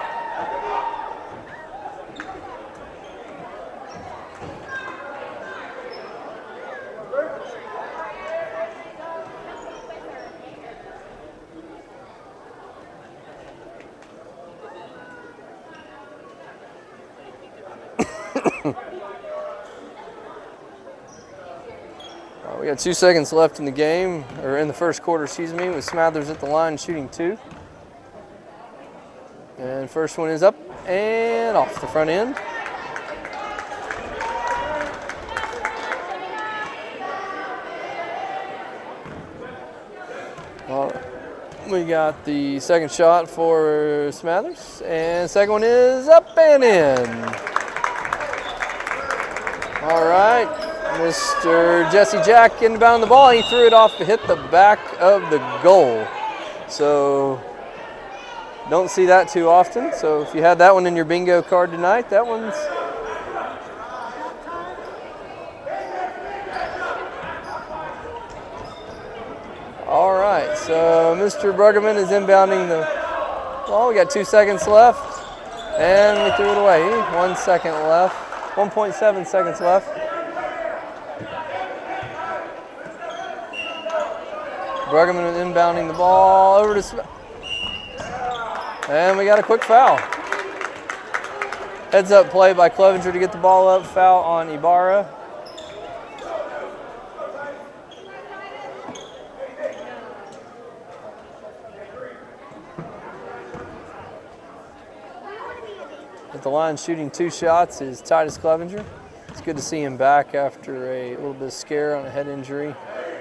We got 2 seconds left in the game, or in the first quarter, excuse me, with Smathers at the line shooting 2. And first one is up and off the front end. We got the second shot for Smathers, and second one is up and in. All right, Mr. Jesse Jack inbound the ball. He threw it off to hit the back of the goal. So don't see that too often. So if you had that one in your bingo card tonight, that one's all right. So Mr. Bruggeman is inbounding the ball. We got 2 seconds left, and we threw it away. 1 second left. 1.7 seconds left. Bruggeman inbounding the ball over to and we got a quick foul. Heads up play by Clevenger to get the ball up. Foul on Ibarra. At the line shooting 2 shots is Titus Clevenger. It's good to see him back after a little bit of scare on a head injury.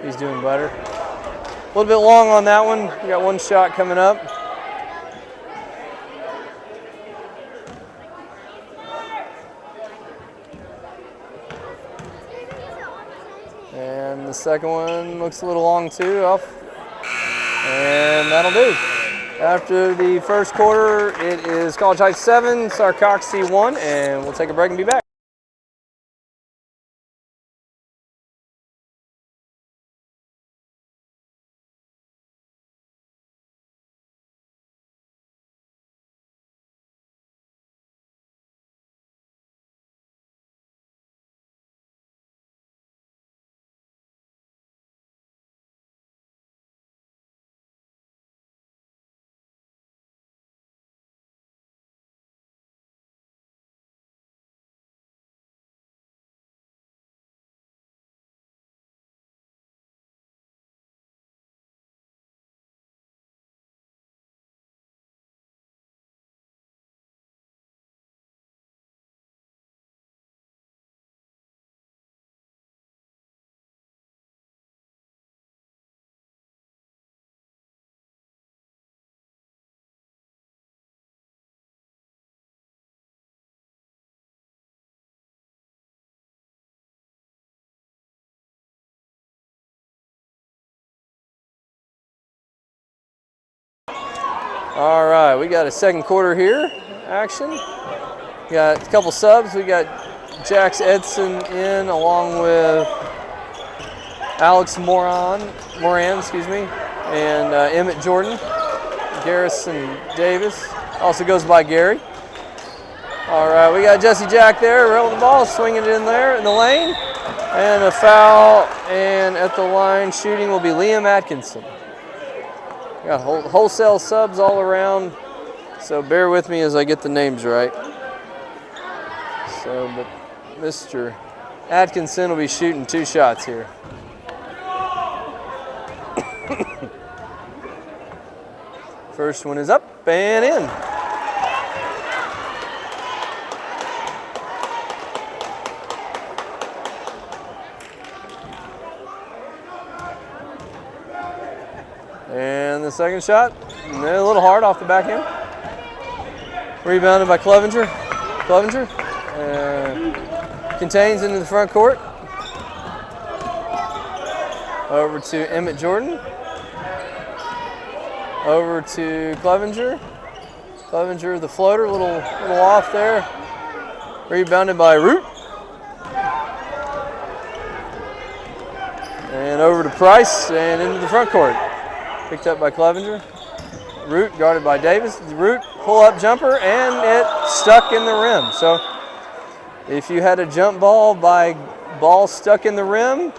He's doing better. A little bit long on that one. We got 1 shot coming up. And the second one looks a little long too, off. And that'll do. After the first quarter, it is College Heights 7, Sarcoxie 1, and we'll take a break and be back. All right, we got a second quarter here, action. We got a couple subs. We got Jax Edson in along with Alex Moran, and Emmett Jordan. Garrison Davis also goes by Gary. All right, we got Jesse Jack there, rolling the ball, swinging it in there in the lane. And a foul, and at the line shooting will be Liam Atkinson. Got wholesale subs all around, so bear with me as I get the names right. So, but Mr. Atkinson will be shooting 2 shots here. First one is up and in. And the second shot, a little hard off the backhand. Rebounded by Clevenger. Contains into the front court. Over to Emmett Jordan. Over to Clevenger. Clevenger, the floater, little off there. Rebounded by Root. And over to Price and into the front court. Picked up by Clevenger. Root guarded by Davis. Root pull-up jumper, and it stuck in the rim. So if you had a jump ball by ball stuck in the rim,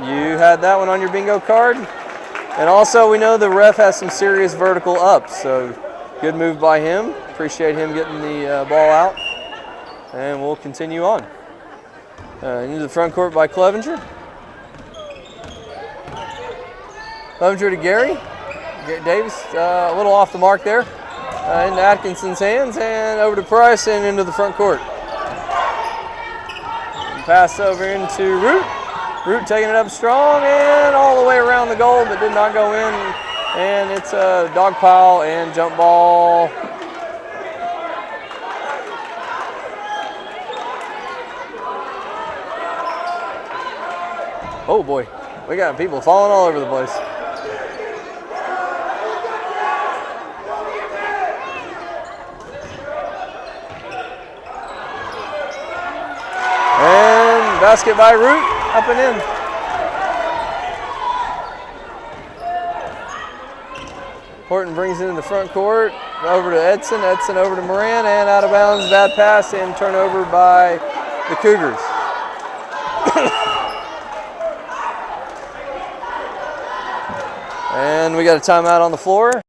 you had that one on your bingo card. And also, we know the ref has some serious vertical ups, so good move by him. Appreciate him getting the ball out. And we'll continue on. Into the front court by Clevenger. Clevenger to Gary. Davis, a little off the mark there. Into Atkinson's hands, and over to Price and into the front court. And pass over into Root. Root taking it up strong and all the way around the goal, but did not go in. And it's a dog pile and jump ball. Oh boy, we got people falling all over the place. And basket by Root, up and in. Horton brings it in the front court, over to Edson. Edson over to Moran, and out of bounds, bad pass, and turnover by the Cougars. And we got a timeout on the floor.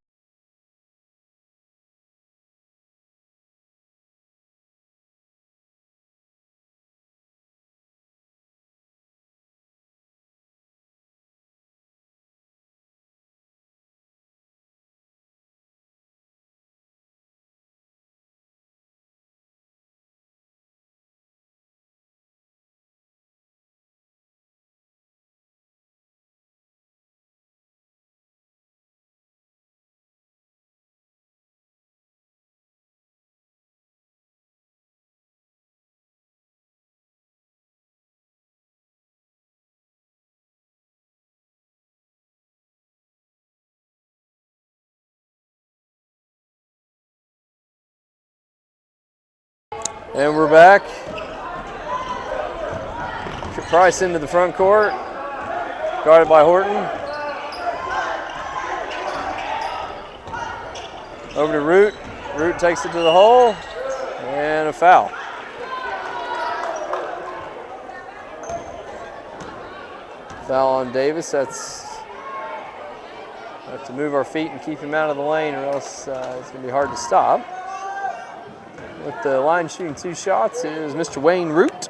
And we're back. Price into the front court, guarded by Horton. Over to Root. Root takes it to the hole, and a foul. Foul on Davis. That's we have to move our feet and keep him out of the lane, or else it's going to be hard to stop. With the line shooting 2 shots is Mr. Wayne Root.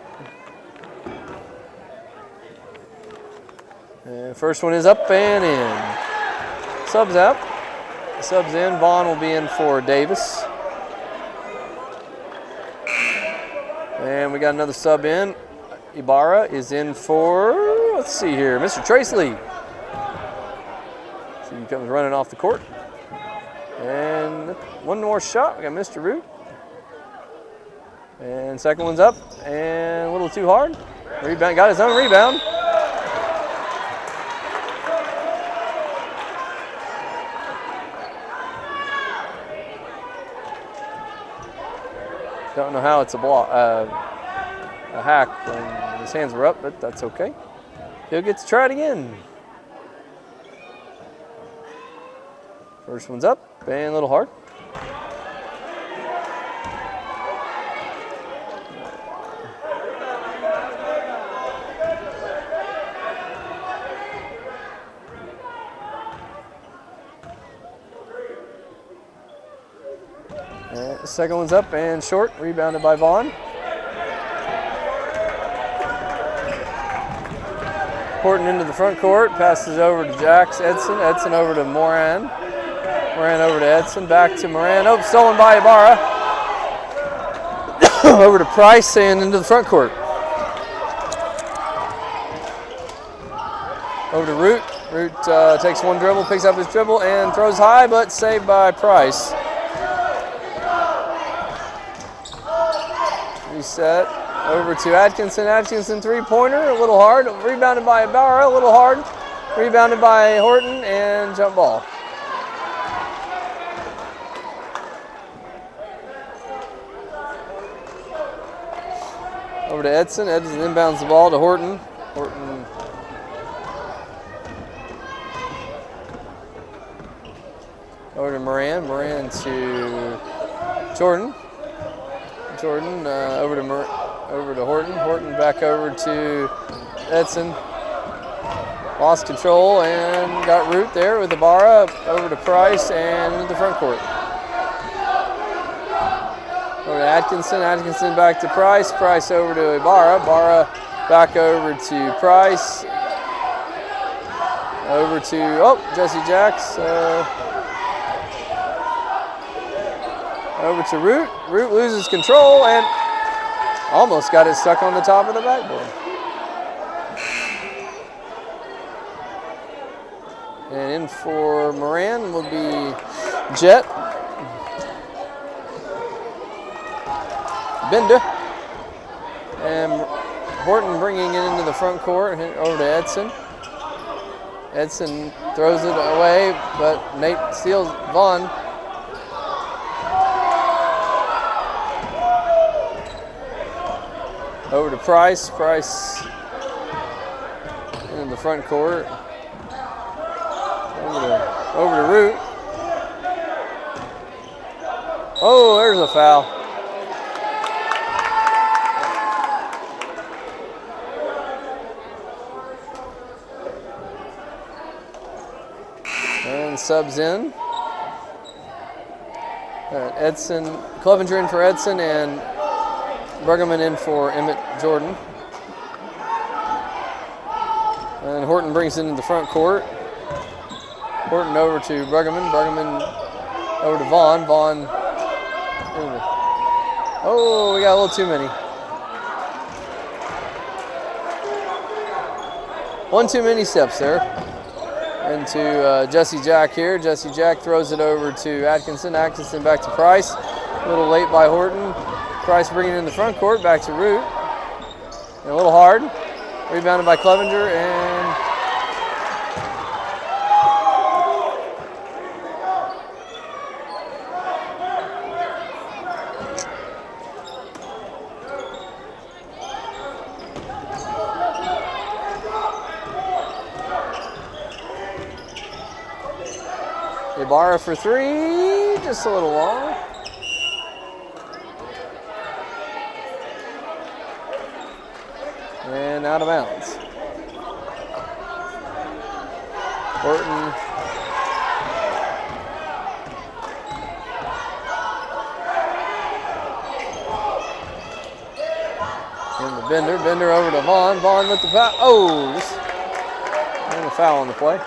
And first one is up and in. Subs out. Subs in. Vaughn will be in for Davis. And we got another sub in. Ibarra is in for, let's see here, Mr. Traceley. So he comes running off the court. And one more shot. We got Mr. Root. And second one's up and a little too hard. Rebound, got his own rebound. Don't know how it's a block, a hack when his hands were up, but that's okay. He'll get to try it again. First one's up and a little hard. Second one's up and short, rebounded by Vaughn. Horton into the front court, passes over to Jax Edson. Edson over to Moran. Moran over to Edson, back to Moran. Oh, stolen by Ibarra. Over to Price and into the front court. Over to Root. Root takes one dribble, picks up his dribble, and throws high, but saved by Price. Reset. Over to Atkinson. Atkinson three-pointer, a little hard. Rebounded by Ibarra, a little hard. Rebounded by Horton, and jump ball. Over to Edson. Edson inbounds the ball to Horton. Horton. Over to Moran. Moran to Jordan. Jordan over to Horton. Horton back over to Edson. Lost control and got Root there with Ibarra. Over to Price and into the front court. Over to Atkinson. Atkinson back to Price. Price over to Ibarra. Ibarra back over to Price. Over to Jesse Jacks. Over to Root. Root loses control and almost got it stuck on the top of the backboard. And in for Moran will be Jet. Bender. And Horton bringing it into the front court. Over to Edson. Edson throws it away, but Nate steals Vaughn. Over to Price. Price in the front court. Over to Root. Oh, there's a foul. And subs in. Edson, Clevenger in for Edson, and Bergman in for Emmett Jordan. And Horton brings it into the front court. Horton over to Bergman. Bergman over to Vaughn. Vaughn. Oh, we got a little too many. One too many steps there. Into Jesse Jack here. Jesse Jack throws it over to Atkinson. Atkinson back to Price. A little late by Horton. Price bringing it in the front court. Back to Root. And a little hard. Rebounded by Clevenger and Ibarra for three, just a little long. And out of bounds. Horton. And the Bender. Bender over to Vaughn. Vaughn with the foul. Oh, and a foul on the play.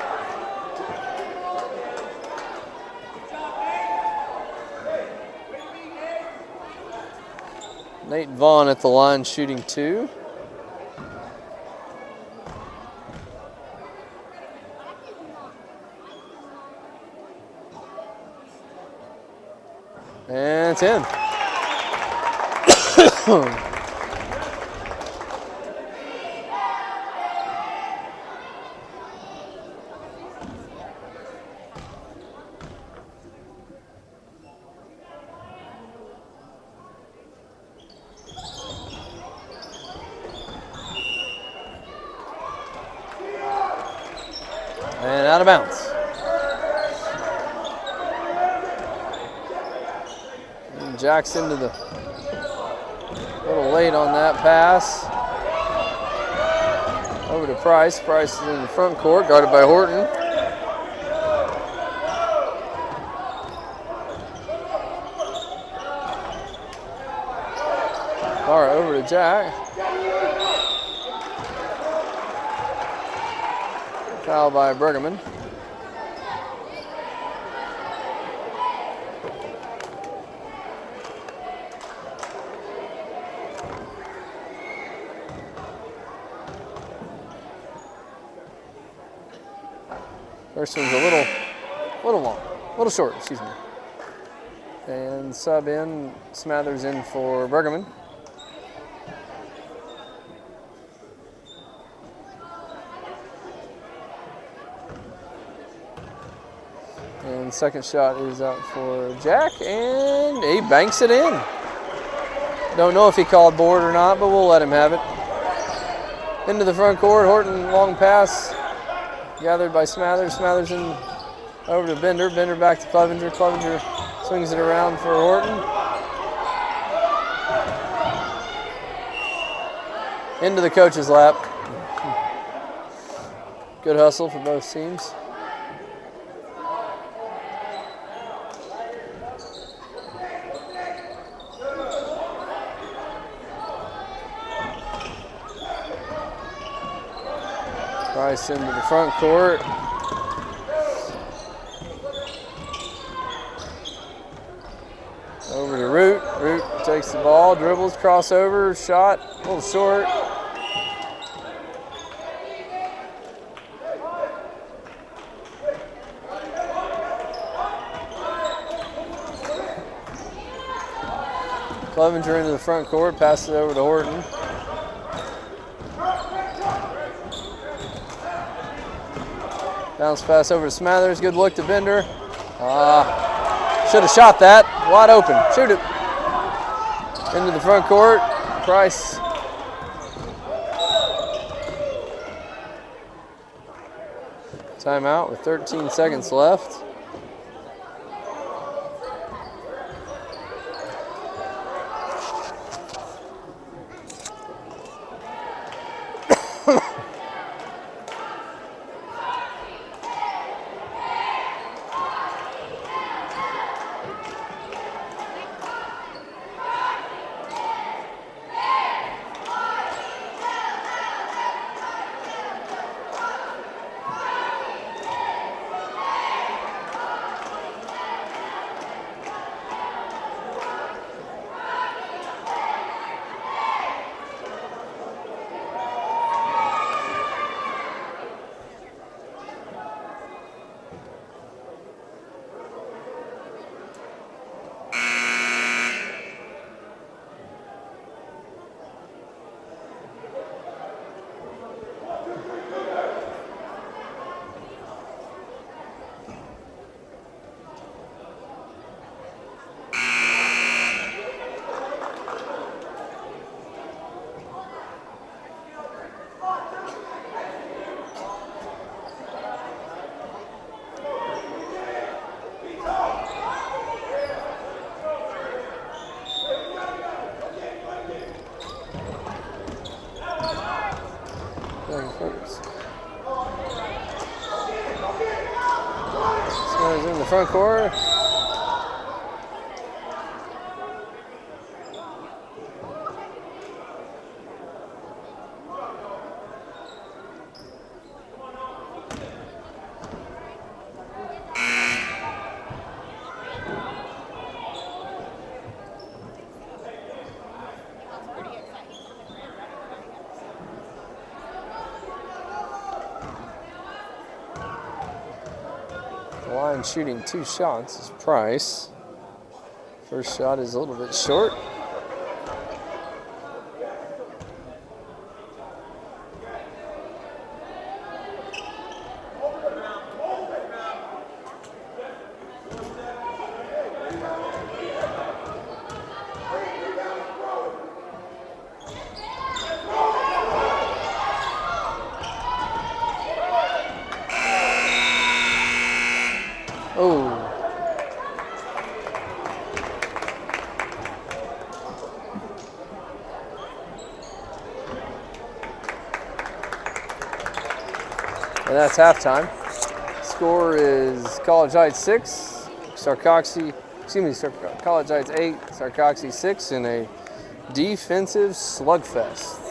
Nate Vaughn at the line shooting two. And it's in. And out of bounds. And Jackson to the a little late on that pass. Over to Price. Price is in the front court, guarded by Horton. All right, over to Jack. Foul by Bergman. First one's a little long, a little short, excuse me. And sub in, Smathers in for Bergman. second shot is out for Jack, and he banks it in. Don't know if he called board or not, but we'll let him have it. Into the front court, Horton, long pass, gathered by Smathers. Smathers in over to Bender. Bender back to Clevenger. Clevenger swings it around for Horton. Into the coach's lap. Good hustle for both teams. Price into the front court. Over to Root. Root takes the ball, dribbles, crossover, shot, a little short. Clevenger into the front court, passes it over to Horton. Bounce pass over to Smathers. Good look to Bender. Should have shot that. Wide open. Shoot it. Into the front court. Price. Timeout with 13 seconds left. Smathers in the front court. Line shooting 2 shots is Price. First shot is a little bit short. Oh. And that's halftime. Score is College Heights 6, College Heights 8, Sarcoxie 6 in a defensive slugfest.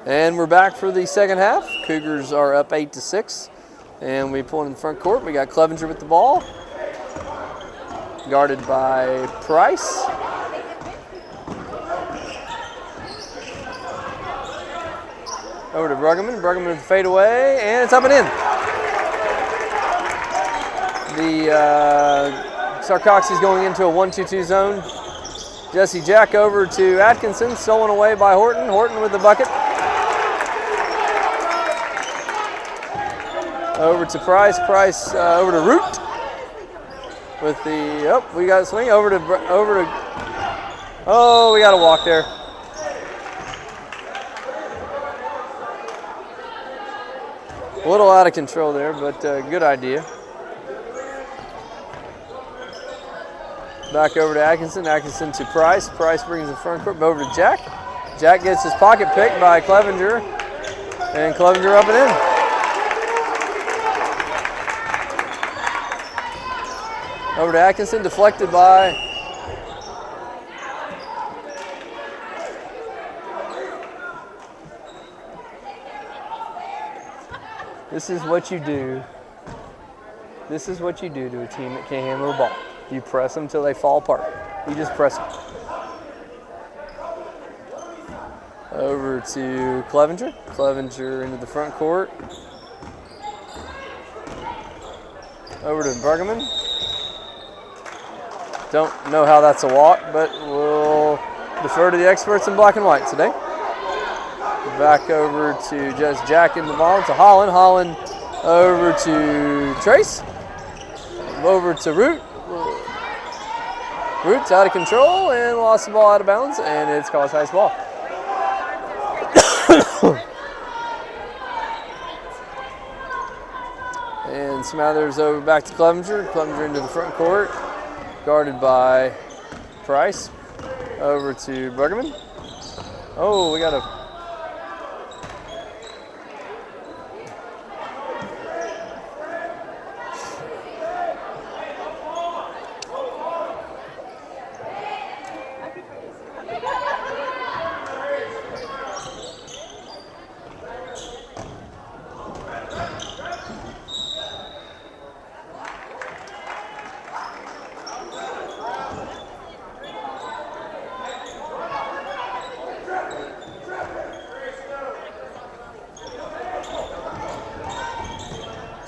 And we're back for the second half. Cougars are up 8-6. And we pull in the front court. We got Clevenger with the ball. Guarded by Price. Over to Bruggeman. Bruggeman with the fadeaway, and it's up and in. The Sarcoxie's going into a 1-2-2 zone. Jesse Jack over to Atkinson, stolen away by Horton. Horton with the bucket. Over to Price. Price over to Root. With the, we got a swing. Over to, oh, we got a walk there. A little out of control there, but good idea. Back over to Atkinson. Atkinson to Price. Price brings the front court over to Jack. Jack gets his pocket picked by Clevenger. And Clevenger up and in. Over to Atkinson, deflected by This is what you do. This is what you do to a team that can't handle the ball. You press them till they fall apart. You just press them. Over to Clevenger. Clevenger into the front court. Over to Bruggeman. Don't know how that's a walk, but we'll defer to the experts in black and white today. Back over to just Jack in the ball to Holland. Holland over to Trace. Over to Root. Root's out of control and lost the ball out of bounds, and it's college high ball. And Smathers over back to Clevenger. Clevenger into the front court. Guarded by Price. Over to Bruggeman. Oh, we got a...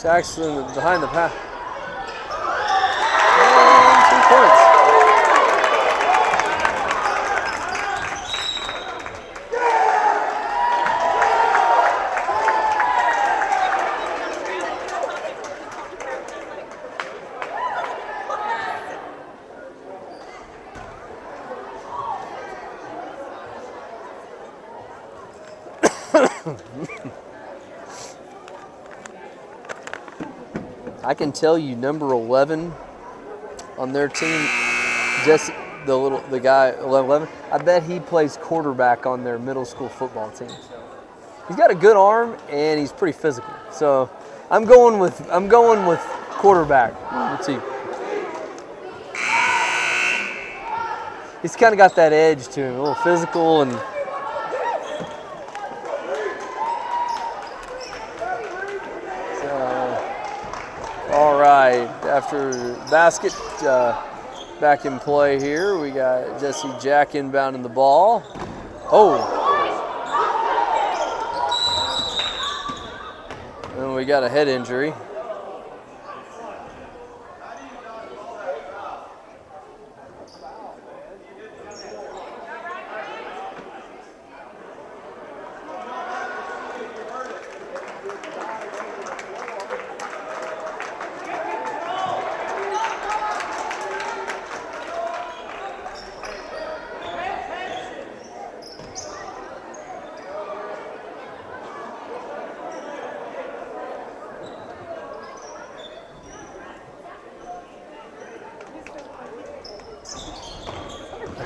Jackson behind the pass. And 2 points. I can tell you number 11 on their team, Jesse, the guy 11. I bet he plays quarterback on their middle school football team. He's got a good arm and he's pretty physical. So I'm going with quarterback on the team. He's kind of got that edge to him, a little physical and. All right, after basket, back in play here, we got Jesse Jack inbounding the ball. Oh. And we got a head injury.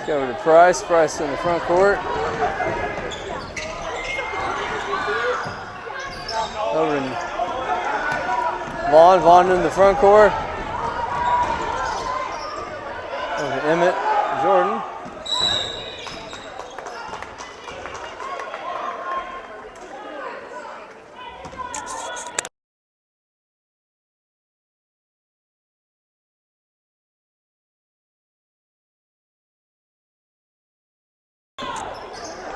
Over to Price. Price in the front court. Over to Vaughn. Vaughn in the front court. Over to Emmett. Jordan.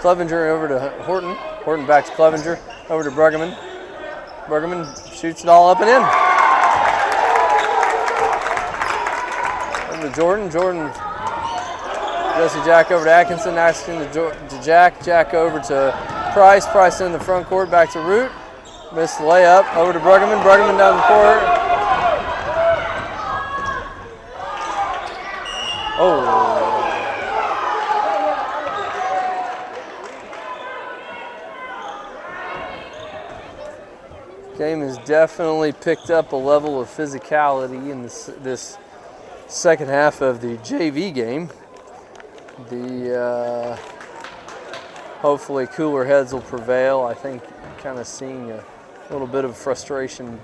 Clevenger over to Horton. Horton back to Clevenger. Over to Bruggeman. Bruggeman shoots it all up and in. Over to Jordan. Jordan. Jesse Jack over to Atkinson. Atkinson to Jack. Jack over to Price. Price in the front court. Back to Root. Missed the layup. Over to Bruggeman. Bruggeman down the court. Oh. Game has definitely picked up a level of physicality in this second half of the JV game. Hopefully cooler heads will prevail. I think kind of seeing a little bit of frustration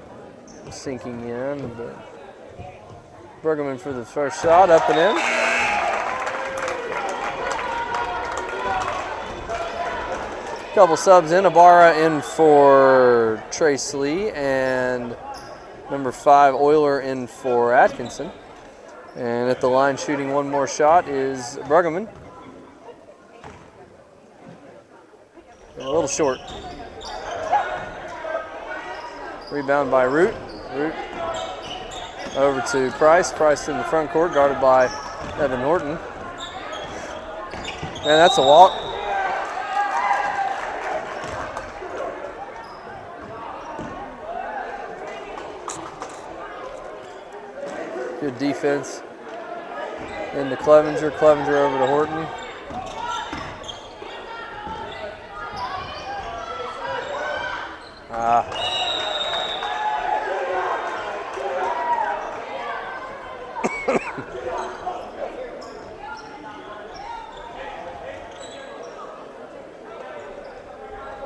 sinking in. But Bruggeman for the first shot, up and in. Couple subs in. Ibarra in for Trace Lee, and number 5 Euler in for Atkinson. And at the line shooting one more shot is Bruggeman. A little short. Rebound by Root. Root over to Price. Price in the front court, guarded by Evan Norton. And that's a walk. Good defense. Into Clevenger. Clevenger over to Horton.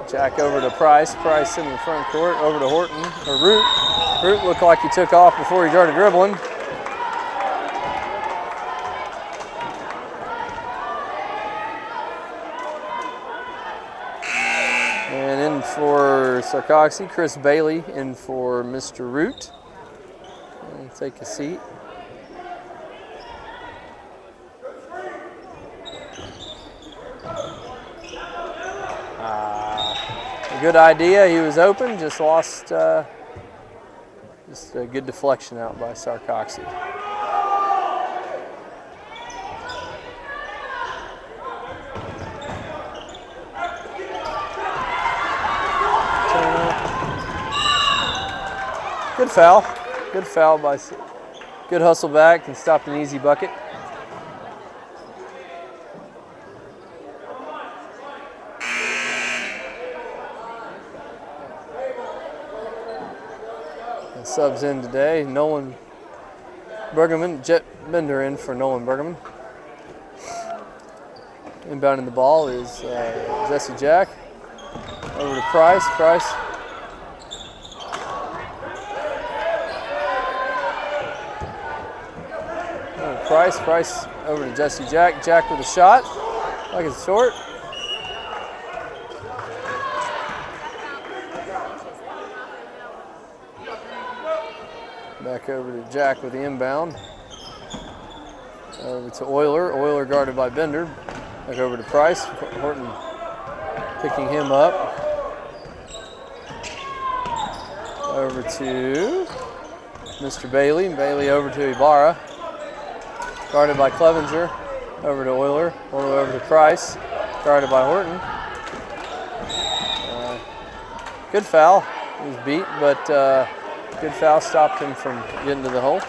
Jack over to Price. Price in the front court. Over to Horton. Or Root. Root looked like he took off before he started dribbling. And in for Sarcoxie, Chris Bailey in for Mr. Root. And take a seat. Good idea. He was open, just lost. Just a good deflection out by Sarcoxie. Good foul. Good foul by. Good hustle back and stopped an easy bucket. Subs in today. Nolan Bruggeman, Jet Bender in for Nolan Bruggeman. Inbounding the ball is Jesse Jack. Over to Price. Price. Over to Price. Price over to Jesse Jack. Jack with a shot. Like it's short. Back over to Jack with the inbound. Over to Euler. Euler guarded by Bender. Back over to Price. Horton picking him up. Over to Mr. Bailey. Bailey over to Ibarra. Guarded by Clevenger. Over to Euler. Euler over to Price. Guarded by Horton. Good foul. He was beat, but good foul stopped him from getting to the hole.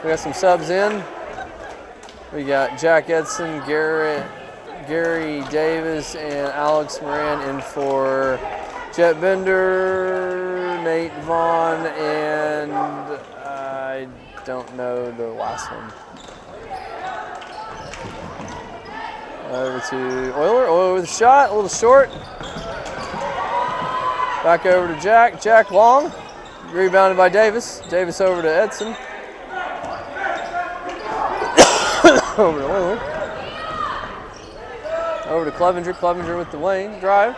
We got some subs in. We got Jack Edson, Gary Davis, and Alex Moran in for Jet Bender, Nate Vaughn, and I don't know the last one. Over to Euler. Euler with a shot, a little short. Back over to Jack. Jack long. Rebounded by Davis. Davis over to Edson. Over to Euler. Over to Clevenger. Clevenger with the lane drive.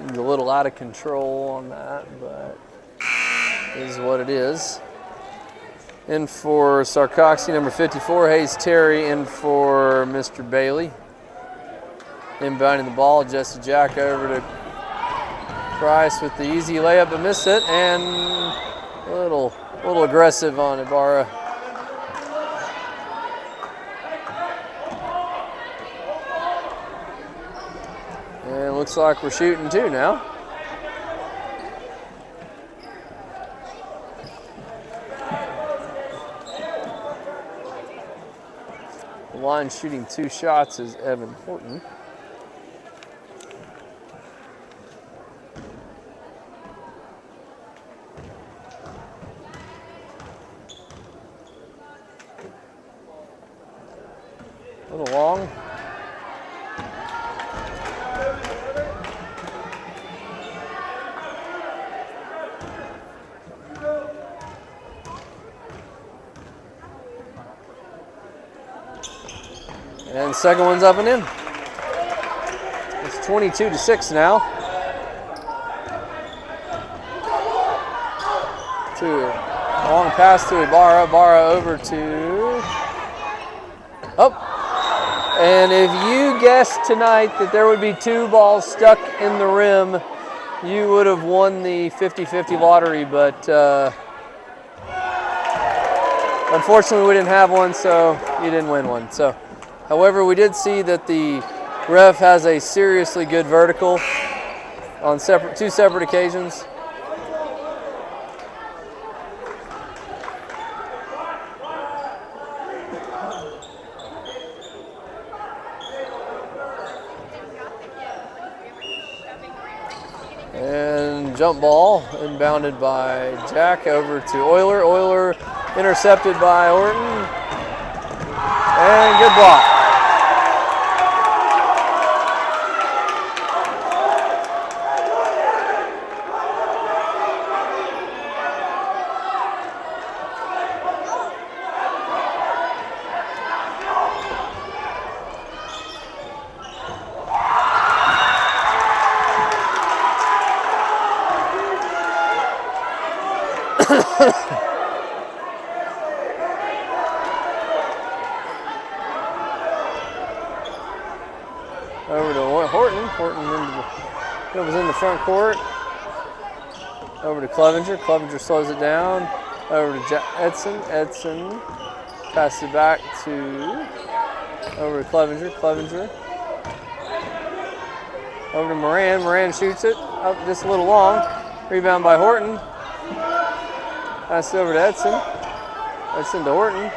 He's a little out of control on that, but it is what it is. In for Sarcoxie, number 54, Hayes Terry. In for Mr. Bailey. Inbounding the ball, Jesse Jack over to Price with the easy layup, but missed it, and a little aggressive on Ibarra. And it looks like we're shooting two now. The line shooting 2 shots is Evan Horton. A little long. And the second one's up and in. It's 22-6 now. Long pass to Ibarra. Ibarra over to... Oh. And if you guessed tonight that there would be 2 balls stuck in the rim, you would have won the 50-50 lottery, but unfortunately we didn't have one, so you didn't win one. So, however, we did see that the ref has a seriously good vertical on 2 separate occasions. And jump ball inbounded by Jack over to Euler. Euler intercepted by Orton. And good block. Over to Horton. Horton was in the front court. Over to Clevenger. Clevenger slows it down. Over to Edson. Edson passes it back to over to Clevenger. Clevenger. Over to Moran. Moran shoots it up just a little long. Rebound by Horton. Pass it over to Edson. Edson to Horton.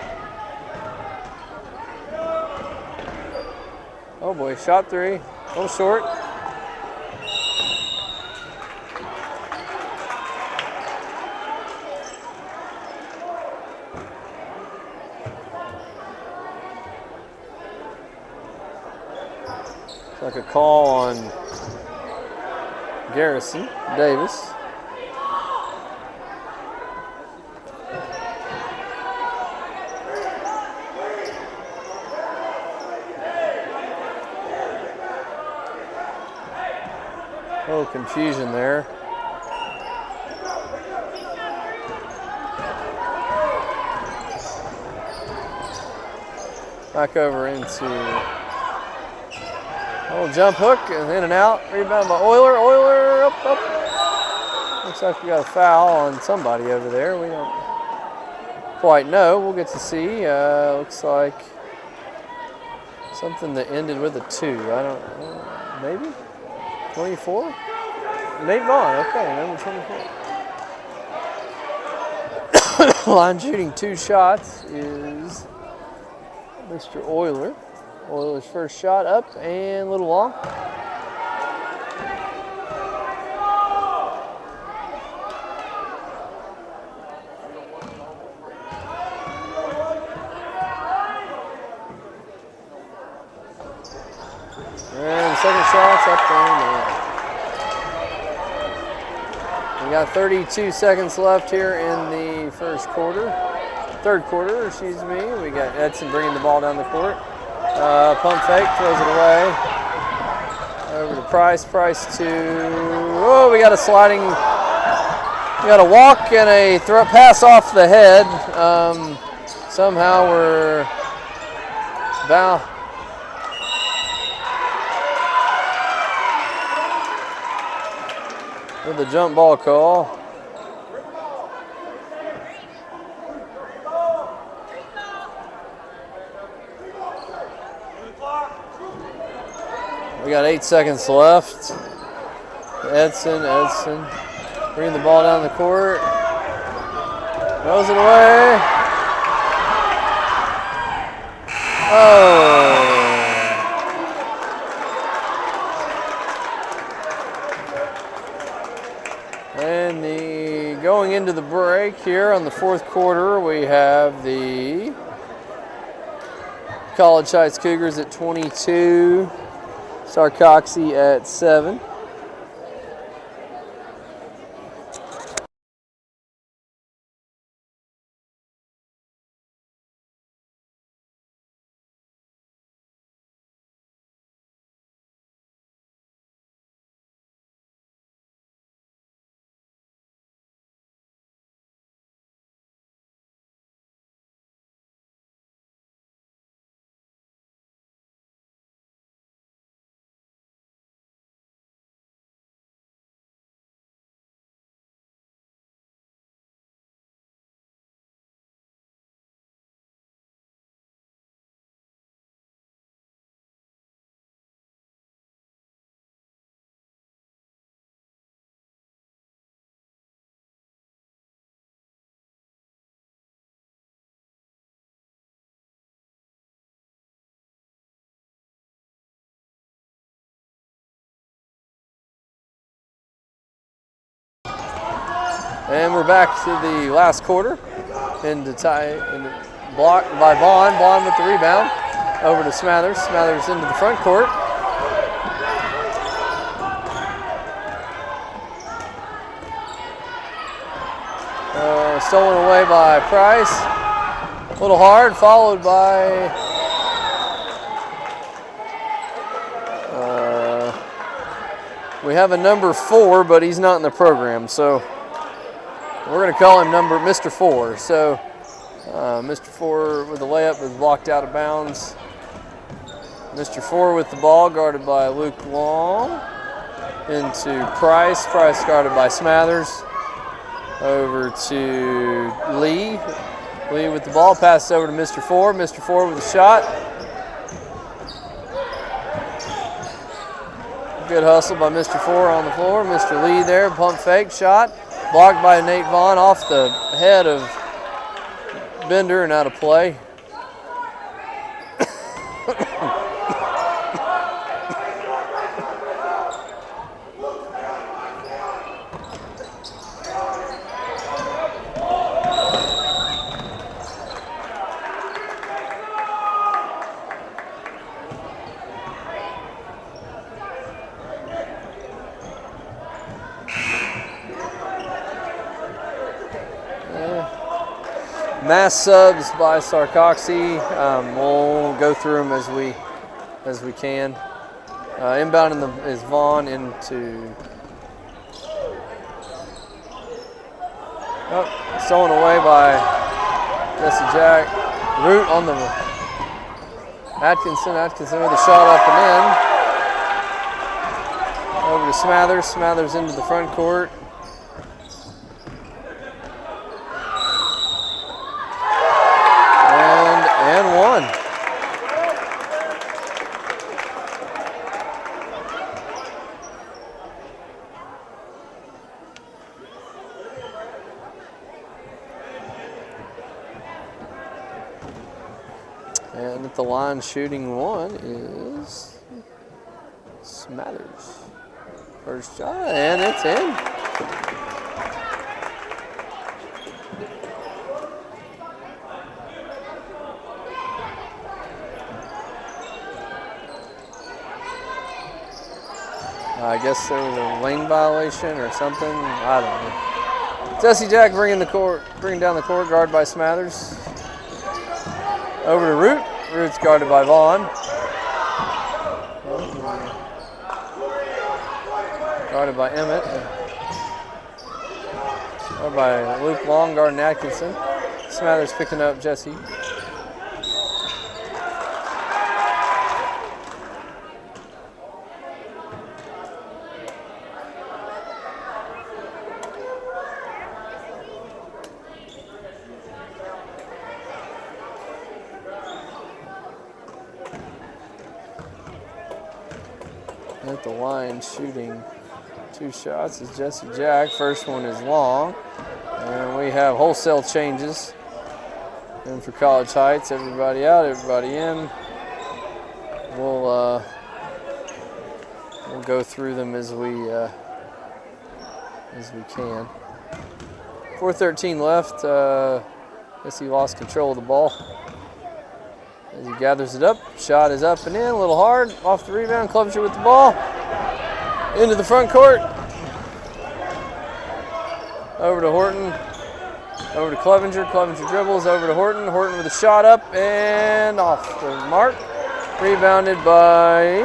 Oh boy, shot 3. A little short. It's like a call on Garrison Davis. A little confusion there. Back over into a little jump hook and in and out. Rebound by Euler. Euler up. Looks like we got a foul on somebody over there. We don't quite know. We'll get to see. Looks like something that ended with a 2. I don't know. Maybe? 24? Nate Vaughn, okay, number 24. Line shooting 2 shots is Mr. Euler. Euler's first shot up and a little long. And second shot's up and in. We got 32 seconds left here in the third quarter, excuse me. We got Edson bringing the ball down the court. Pump fake, throws it away. Over to Price. Price to, oh, we got a sliding, we got a walk and a throw pass off the head. Somehow we're with the jump ball call. We got 8 seconds left. Edson, bringing the ball down the court. Throws it away. Oh. And going into the break here on the fourth quarter, we have the College Heights Cougars at 22. Sarcoxie at 7. And we're back to the last quarter. Into blocked by Vaughn. Vaughn with the rebound. Over to Smathers. Smathers into the front court. Stolen away by Price. A little hard, followed by we have a number 4, but he's not in the program, so we're going to call him Mr. 4. So Mr. 4 with the layup is blocked out of bounds. Mr. 4 with the ball, guarded by Luke Long. Into Price. Price guarded by Smathers. Over to Lee. Lee with the ball, passes over to Mr. 4. Mr. 4 with a shot. Good hustle by Mr. 4 on the floor. Mr. Lee there, pump fake, shot. Blocked by Nate Vaughn off the head of Bender and out of play. Mass subs by Sarcoxie. We'll go through them as we can. Inbound is Vaughn into. Stolen away by Jesse Jack. Root on the Atkinson. Atkinson with a shot up and in. Over to Smathers. Smathers into the front court. And one. And at the line shooting one is Smathers. First shot, and it's in. I guess there was a lane violation or something. I don't know. Jesse Jack bringing down the court, guarded by Smathers. Over to Root. Root's guarded by Vaughn. Guarded by Emmett. Guarded by Luke Long, guarding Atkinson. Smathers picking up Jesse. At the line shooting 2 shots is Jesse Jack. First one is long. And we have wholesale changes. And for College Heights, everybody out, everybody in. We'll go through them as we can. 4:13 left. Guess he lost control of the ball. As he gathers it up, shot is up and in, a little hard, off the rebound, Clevenger with the ball, into the front court, over to Horton, over to Clevenger, Clevenger dribbles, over to Horton, Horton with a shot up and off the mark, rebounded by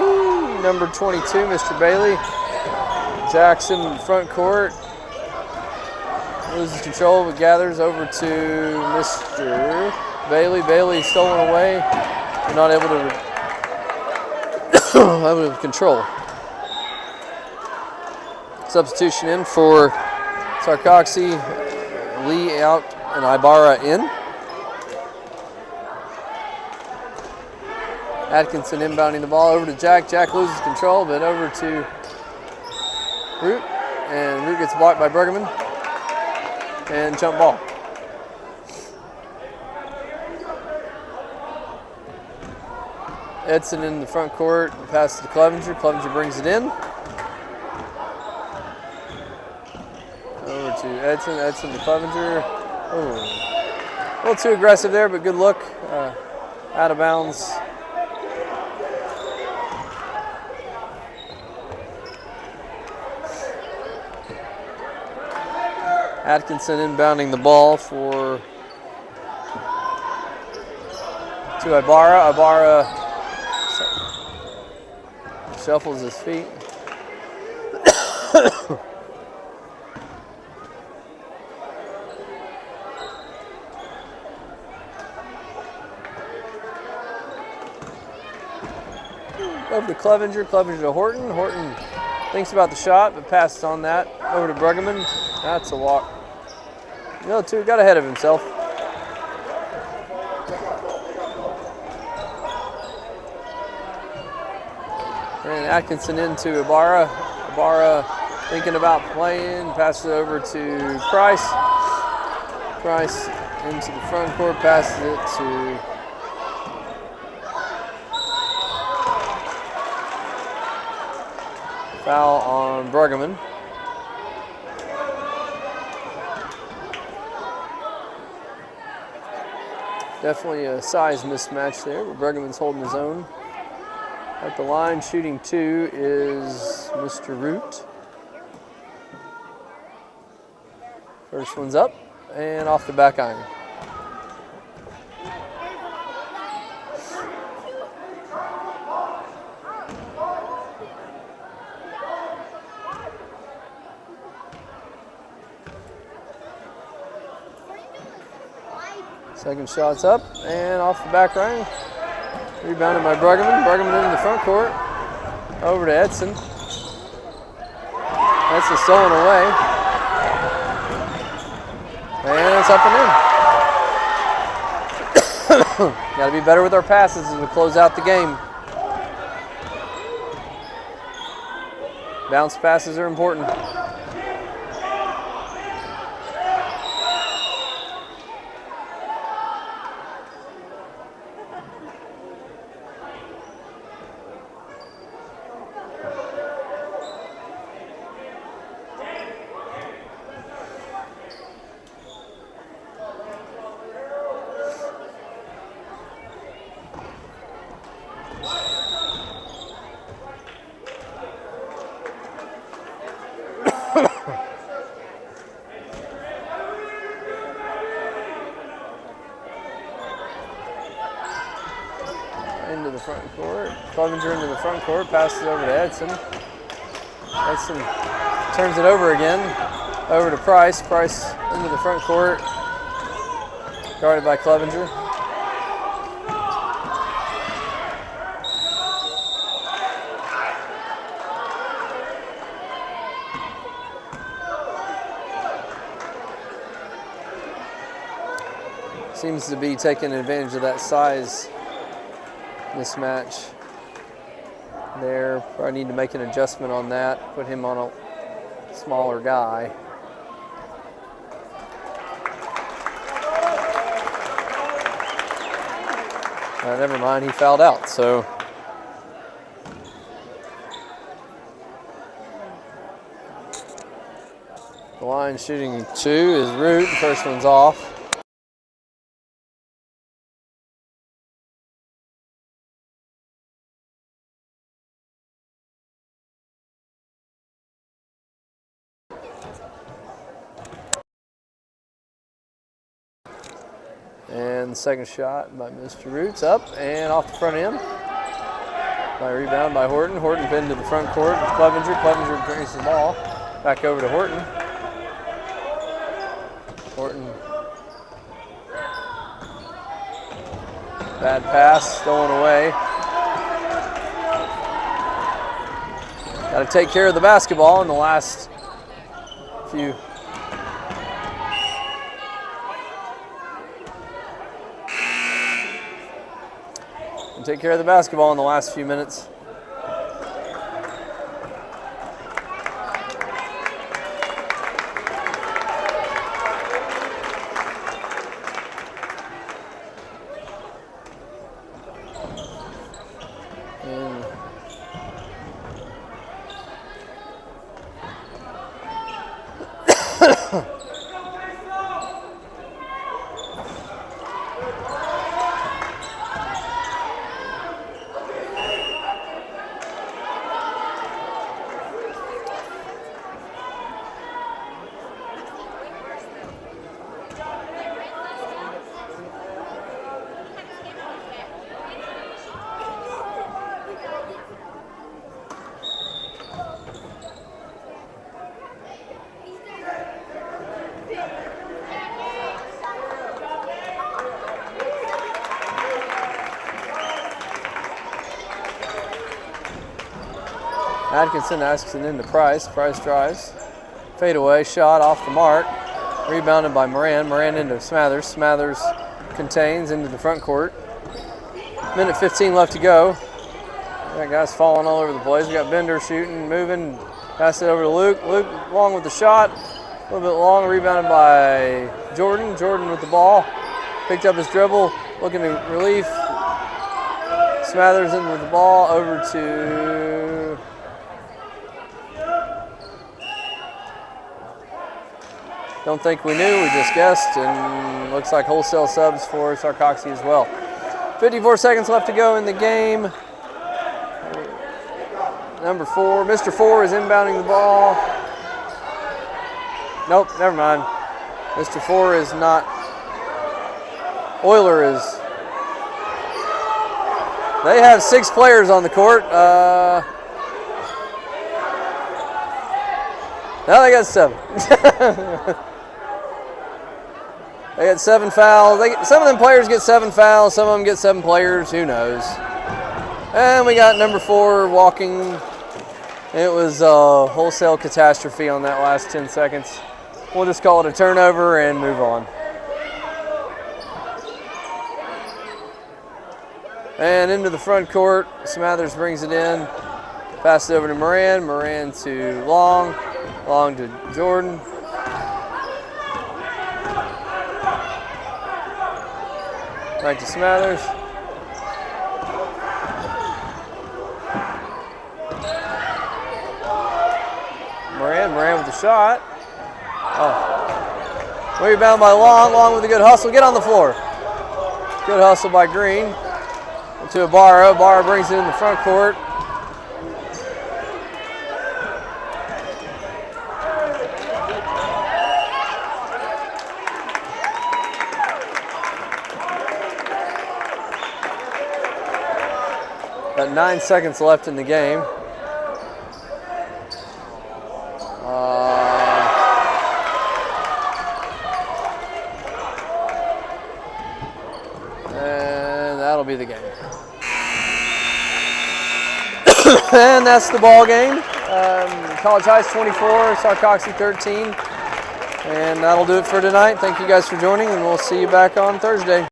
number 22, Mr. Bailey. Jackson in the front court, loses control but gathers over to Mr. Bailey. Bailey stolen away. We're not able to control. Substitution in for Sarcoxie. Lee out and Ibarra in. Atkinson inbounding the ball over to Jack. Jack loses control, but over to Root. And Root gets blocked by Bergman. And jump ball. Edson in the front court, passes to Clevenger. Clevenger brings it in. Over to Edson, Edson to Clevenger. Oh, a little too aggressive there, but good look. Out of bounds. Atkinson inbounding the ball to Ibarra. Ibarra shuffles his feet. Over to Clevenger. Clevenger to Horton. Horton thinks about the shot, but passes on that. Over to Bruggeman. That's a walk. Too got ahead of himself. And Atkinson into Ibarra. Ibarra thinking about playing, passes it over to Price. Price into the front court, passes it to foul on Bruggeman. Definitely a size mismatch there, but Bruggeman's holding his own. At the line, shooting 2 is Mr. Root. First one's up and off the back iron. Second shot's up and off the back iron. Rebounded by Bruggeman. Bruggeman into the front court. Over to Edson. Edson stolen away. And it's up and in. Got to be better with our passes as we close out the game. Bounce passes are important. Into the front court. Clevenger into the front court, passes over to Edson. Edson Turns it over again. Over to Price. Price into the front court. Guarded by Clevenger. Seems to be taking advantage of that size mismatch there. Probably need to make an adjustment on that. Put him on a smaller guy. Never mind, he fouled out, so. The line shooting 2 is Root. First one's off. And the second shot by Mr. Roots up and off the front end. By rebound by Horton. Horton pinned to the front court with Clevenger. Clevenger brings the ball back over to Horton. Horton. Bad pass, stolen away. Got to take care of the basketball in the last few. Take care of the basketball in the last few minutes. Atkinson asks it into Price. Price drives. Fade away, shot off the mark. Rebounded by Moran. Moran into Smathers. Smathers contains into the front court. Minute 15 left to go. That guy's falling all over the place. We got Bender shooting, moving. Pass it over to Luke. Luke long with the shot. A little bit long. Rebounded by Jordan. Jordan with the ball. Picked up his dribble. Looking to relief. Smathers in with the ball. Over to don't think we knew, we just guessed, and looks like wholesale subs for Sarcoxie as well. 54 seconds left to go in the game. Number 4, Mr. 4 is inbounding the ball. Nope, never mind. Mr. 4 is not. Euler is. They have 6 players on the court. Now they got 7. They got 7 fouls. Some of them players get 7 fouls. Some of them get 7 players. Who knows? And we got number 4 walking. It was a wholesale catastrophe on that last 10 seconds. We'll just call it a turnover and move on. And into the front court. Smathers brings it in. Pass it over to Moran. Moran to Long. Long to Jordan. Right to Smathers. Moran with the shot. Oh. Rebound by Long. Long with a good hustle. Get on the floor. Good hustle by Green. To Ibarra. Ibarra brings it in the front court. Got 9 seconds left in the game. be the game. And that's the ball game. College Heights 24, Sarcoxie 13. And that'll do it for tonight. Thank you guys for joining, and we'll see you back on Thursday.